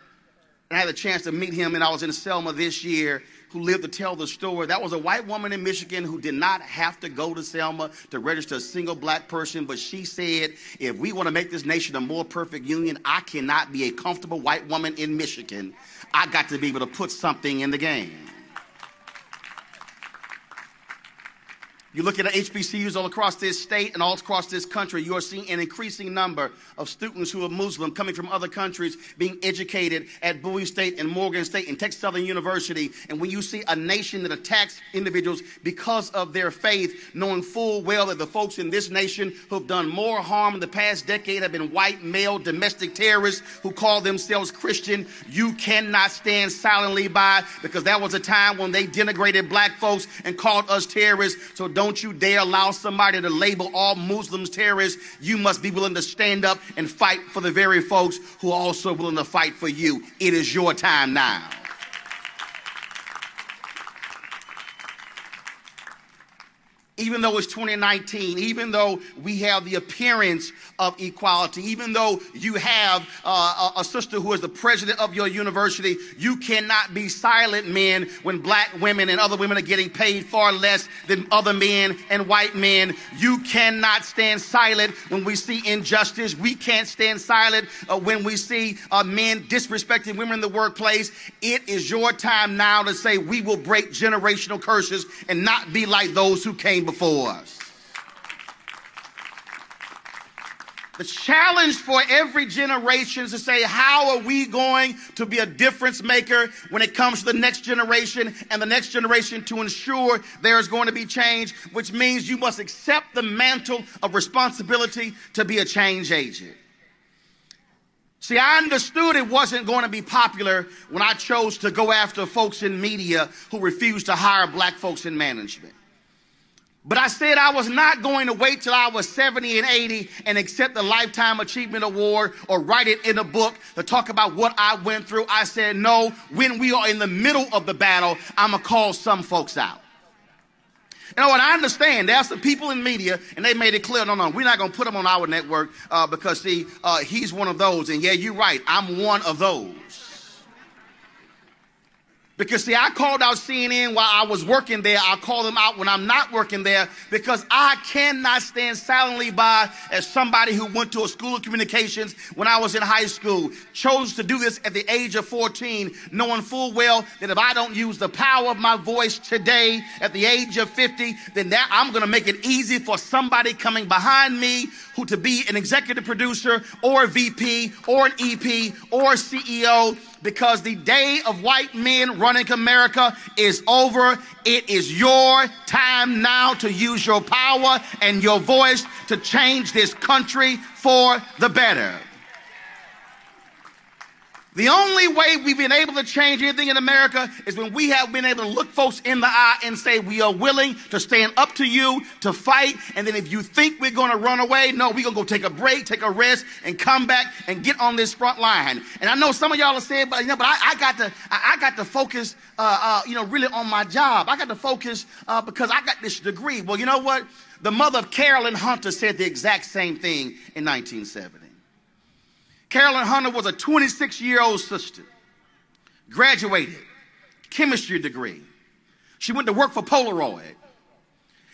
And I had a chance to meet him, and I was in Selma this year, who lived to tell the story. That was a white woman in Michigan who did not have to go to Selma to register a single black person, but she said, if we want to make this nation a more perfect union, I cannot be a comfortable white woman in Michigan. I got to be able to put something in the game. You look at HBCUs all across this state and all across this country, you are seeing an increasing number of students who are Muslim coming from other countries being educated at Bowie State and Morgan State and Texas Southern University. And when you see a nation that attacks individuals because of their faith, knowing full well that the folks in this nation who have done more harm in the past decade have been white, male, domestic terrorists who call themselves Christian, you cannot stand silently by, because that was a time when they denigrated black folks and called us terrorists. So don't you dare allow somebody to label all Muslims terrorists. You must be willing to stand up and fight for the very folks who are also willing to fight for you. It is your time now. Even though it's 2019, even though we have the appearance of equality, even though you have a sister who is the president of your university, you cannot be silent, men, when black women and other women are getting paid far less than other men and white men. You cannot stand silent when we see injustice. We can't stand silent when we see men disrespecting women in the workplace. It is your time now to say we will break generational curses and not be like those who came before us. The challenge for every generation is to say, how are we going to be a difference maker when it comes to the next generation and the next generation, to ensure there is going to be change, which means you must accept the mantle of responsibility to be a change agent. See, I understood it wasn't going to be popular when I chose to go after folks in media who refused to hire black folks in management. But I said I was not going to wait till I was 70 and 80 and accept the Lifetime Achievement Award or write it in a book to talk about what I went through. I said, no, when we are in the middle of the battle, I'm going to call some folks out. You know what? I understand. There are some people in media, and they made it clear, no, we're not going to put him on our network because, see, he's one of those. And yeah, you're right. I'm one of those. Because, see, I called out CNN while I was working there. I call them out when I'm not working there because I cannot stand silently by as somebody who went to a school of communications when I was in high school, chose to do this at the age of 14, knowing full well that if I don't use the power of my voice today at the age of 50, then that I'm going to make it easy for somebody coming behind me who to be an executive producer or a VP or an EP or a CEO, because the day of white men running America is over. It is your time now to use your power and your voice to change this country for the better. The only way we've been able to change anything in America is when we have been able to look folks in the eye and say, we are willing to stand up to you, to fight. And then if you think we're going to run away, no, we're going to go take a break, take a rest, and come back and get on this front line. And I know some of y'all are saying, but I got to focus, really on my job. I got to focus because I got this degree. Well, you know what? The mother of Carolyn Hunter said the exact same thing in 1970. Carolyn Hunter was a 26-year-old sister, graduated, chemistry degree. She went to work for Polaroid.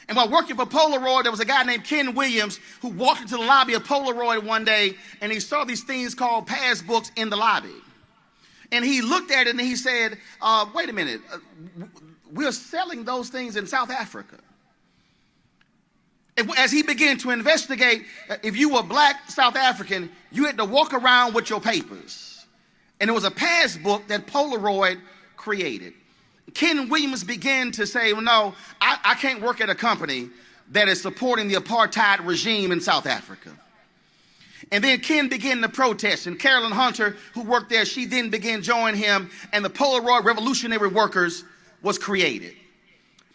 And while working for Polaroid, there was a guy named Ken Williams who walked into the lobby of Polaroid one day, and he saw these things called passbooks in the lobby. And he looked at it and he said, wait a minute, we're selling those things in South Africa. As he began to investigate, if you were black South African, you had to walk around with your papers. And it was a passbook that Polaroid created. Ken Williams began to say, well, no, I can't work at a company that is supporting the apartheid regime in South Africa. And then Ken began to protest, and Carolyn Hunter, who worked there, she then began joining him, and the Polaroid Revolutionary Workers was created.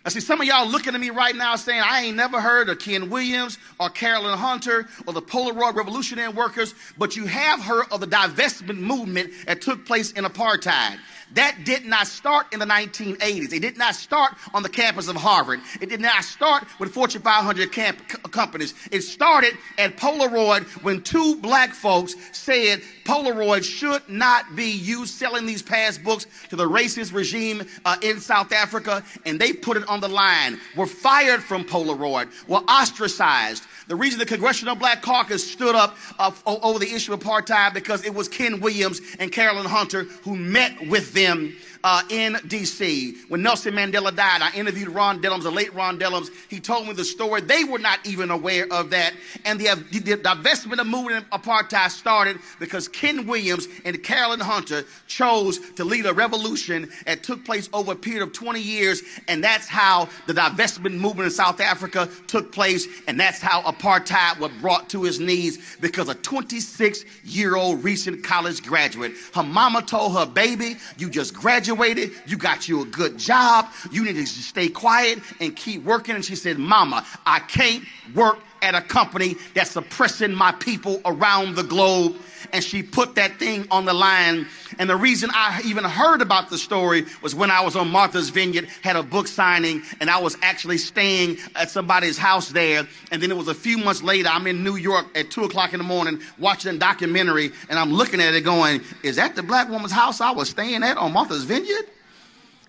I see some of y'all looking at me right now saying, I ain't never heard of Ken Williams or Carolyn Hunter or the Polaroid Revolutionary Workers, but you have heard of the divestment movement that took place in apartheid. That did not start in the 1980s. It did not start on the campus of Harvard. It did not start with Fortune 500 companies. It started at Polaroid when two black folks said Polaroid should not be used selling these passbooks to the racist regime in South Africa, and they put it on the line. Were fired from Polaroid, were ostracized. The reason the Congressional Black Caucus stood up over the issue of apartheid because it was Ken Williams and Carolyn Hunter who met with them in D.C. When Nelson Mandela died, I interviewed Ron Dellums, the late Ron Dellums. He told me the story. They were not even aware of that. And the divestment of movement of apartheid started because Ken Williams and Carolyn Hunter chose to lead a revolution that took place over a period of 20 years. And that's how the divestment movement in South Africa took place. And that's how apartheid was brought to its knees, because a 26-year-old recent college graduate, her mama told her, baby, you just graduated, you got you a good job, you need to stay quiet and keep working. And she said, mama, I can't work at a company that's oppressing my people around the globe. And she put that thing on the line. And the reason I even heard about the story was when I was on Martha's Vineyard, had a book signing, and I was actually staying at somebody's house there. And then it was a few months later, I'm in New York at 2 o'clock in the morning watching a documentary, and I'm looking at it going, is that the black woman's house I was staying at on Martha's Vineyard?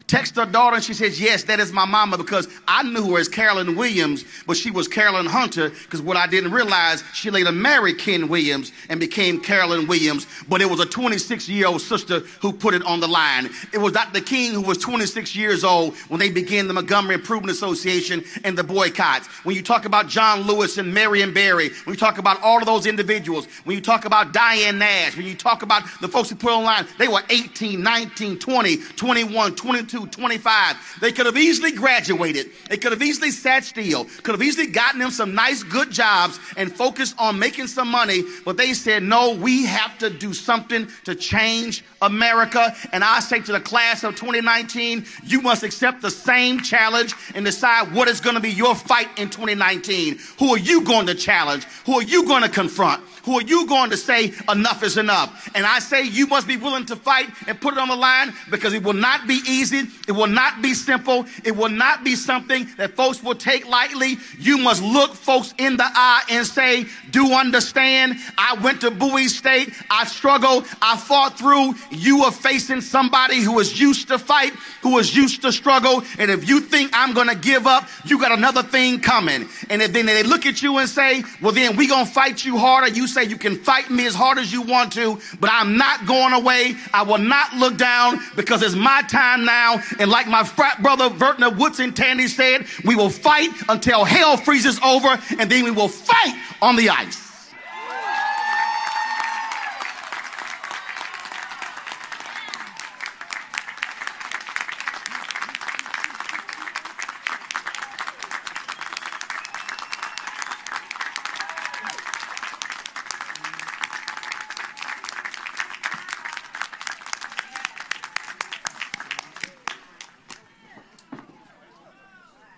Text her daughter, and she says, yes, that is my mama, because I knew her as Carolyn Williams, but she was Carolyn Hunter, because what I didn't realize, she later married Ken Williams and became Carolyn Williams, but it was a 26-year-old sister who put it on the line. It was Dr. King, who was 26 years old when they began the Montgomery Improvement Association and the boycotts. When you talk about John Lewis and Marion Barry, when you talk about all of those individuals, when you talk about Diane Nash, when you talk about the folks who put on the line, they were 18, 19, 20, 21, 22, 25. They could have easily graduated. They could have easily sat still, could have easily gotten them some nice, good jobs and focused on making some money. But they said, no, we have to do something to change America. And I say to the class of 2019, you must accept the same challenge and decide what is going to be your fight in 2019. Who are you going to challenge? Who are you going to confront? who are you going to say enough is enough? And I say you must be willing to fight and put it on the line, because it will not be easy. It will not be simple. It will not be something that folks will take lightly. You must look folks in the eye and say, do understand, I went to Bowie State. I struggled. I fought through. You are facing somebody who is used to fight, who is used to struggle. And if you think I'm going to give up, you got another thing coming. And if then they look at you and say, well, then we going to fight you harder. You say you can fight me as hard as you want to, but I'm not going away. I will not look down, because it's my time now. And like my frat brother, Vertner Woodson Tandy said, we will fight until hell freezes over, and then we will fight on the ice.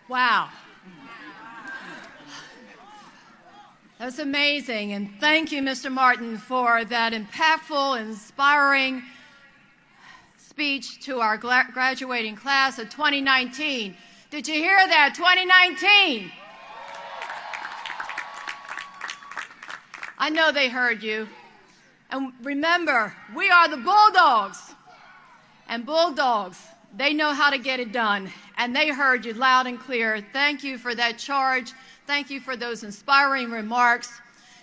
Wow. That's amazing. And thank you, Mr. Martin, for that impactful, inspiring speech to our graduating class of 2019. Did you hear that? 2019. I know they heard you. And remember, we are the Bulldogs. And Bulldogs, they know how to get it done. And they heard you loud and clear. Thank you for that charge. Thank you for those inspiring remarks.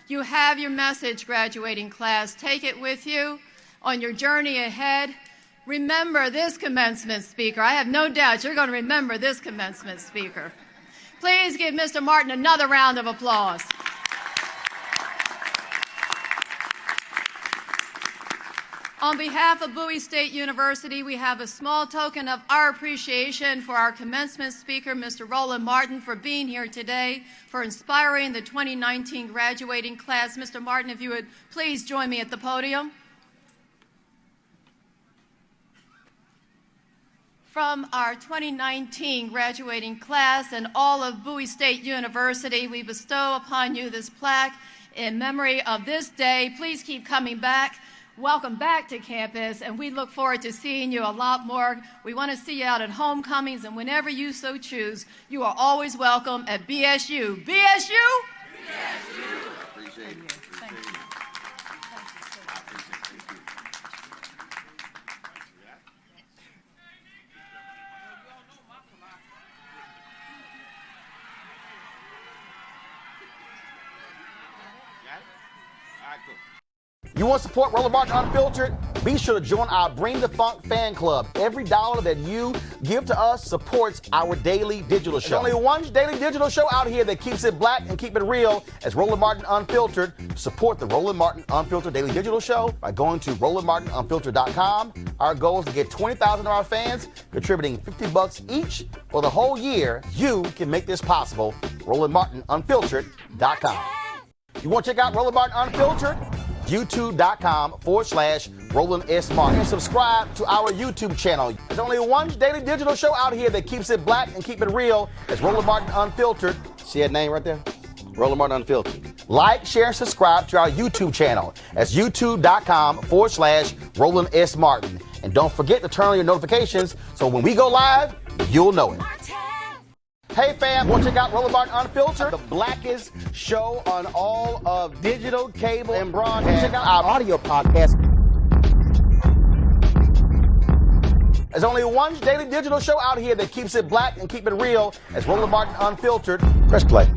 You have your message, graduating class. Take it with you on your journey ahead. Remember this commencement speaker. I have no doubt you're going to remember this commencement speaker. Please give Mr. Martin another round of applause. On behalf of Bowie State University, we have a small token of our appreciation for our commencement speaker, Mr. Roland Martin, for being here today, for inspiring the 2019 graduating class. Mr. Martin, if you would please join me at the podium. From our 2019 graduating class and all of Bowie State University, we bestow upon you this plaque in memory of this day. Please keep coming back. Welcome back to campus, and we look forward to seeing you a lot more. We want to see you out at homecomings, and whenever you so choose, you are always welcome at BSU. BSU? BSU! Appreciate it. Thank you. You want to support Roland Martin Unfiltered? Be sure to join our Bring the Funk fan club. Every dollar that you give to us supports our daily digital show. There's only one daily digital show out here that keeps it black and keep it real as Roland Martin Unfiltered. Support the Roland Martin Unfiltered daily digital show by going to RolandMartinUnfiltered.com. Our goal is to get 20,000 of our fans contributing $50 each for the whole year. You can make this possible. RolandMartinUnfiltered.com. You want to check out Roland Martin Unfiltered? YouTube.com/Roland S. Martin. And subscribe to our YouTube channel. There's only one daily digital show out here that keeps it black and keep it real. It's Roland Martin Unfiltered. See that name right there? Roland Martin Unfiltered. Like, share, and subscribe to our YouTube channel. That's YouTube.com/Roland S. Martin. And don't forget to turn on your notifications so when we go live, you'll know it. Hey fam, want to check out Roland Martin Unfiltered? The blackest show on all of digital, cable, and broadcast. Check out our audio podcast. There's only one daily digital show out here that keeps it black and keep it real. It's Roland Martin Unfiltered. Press play.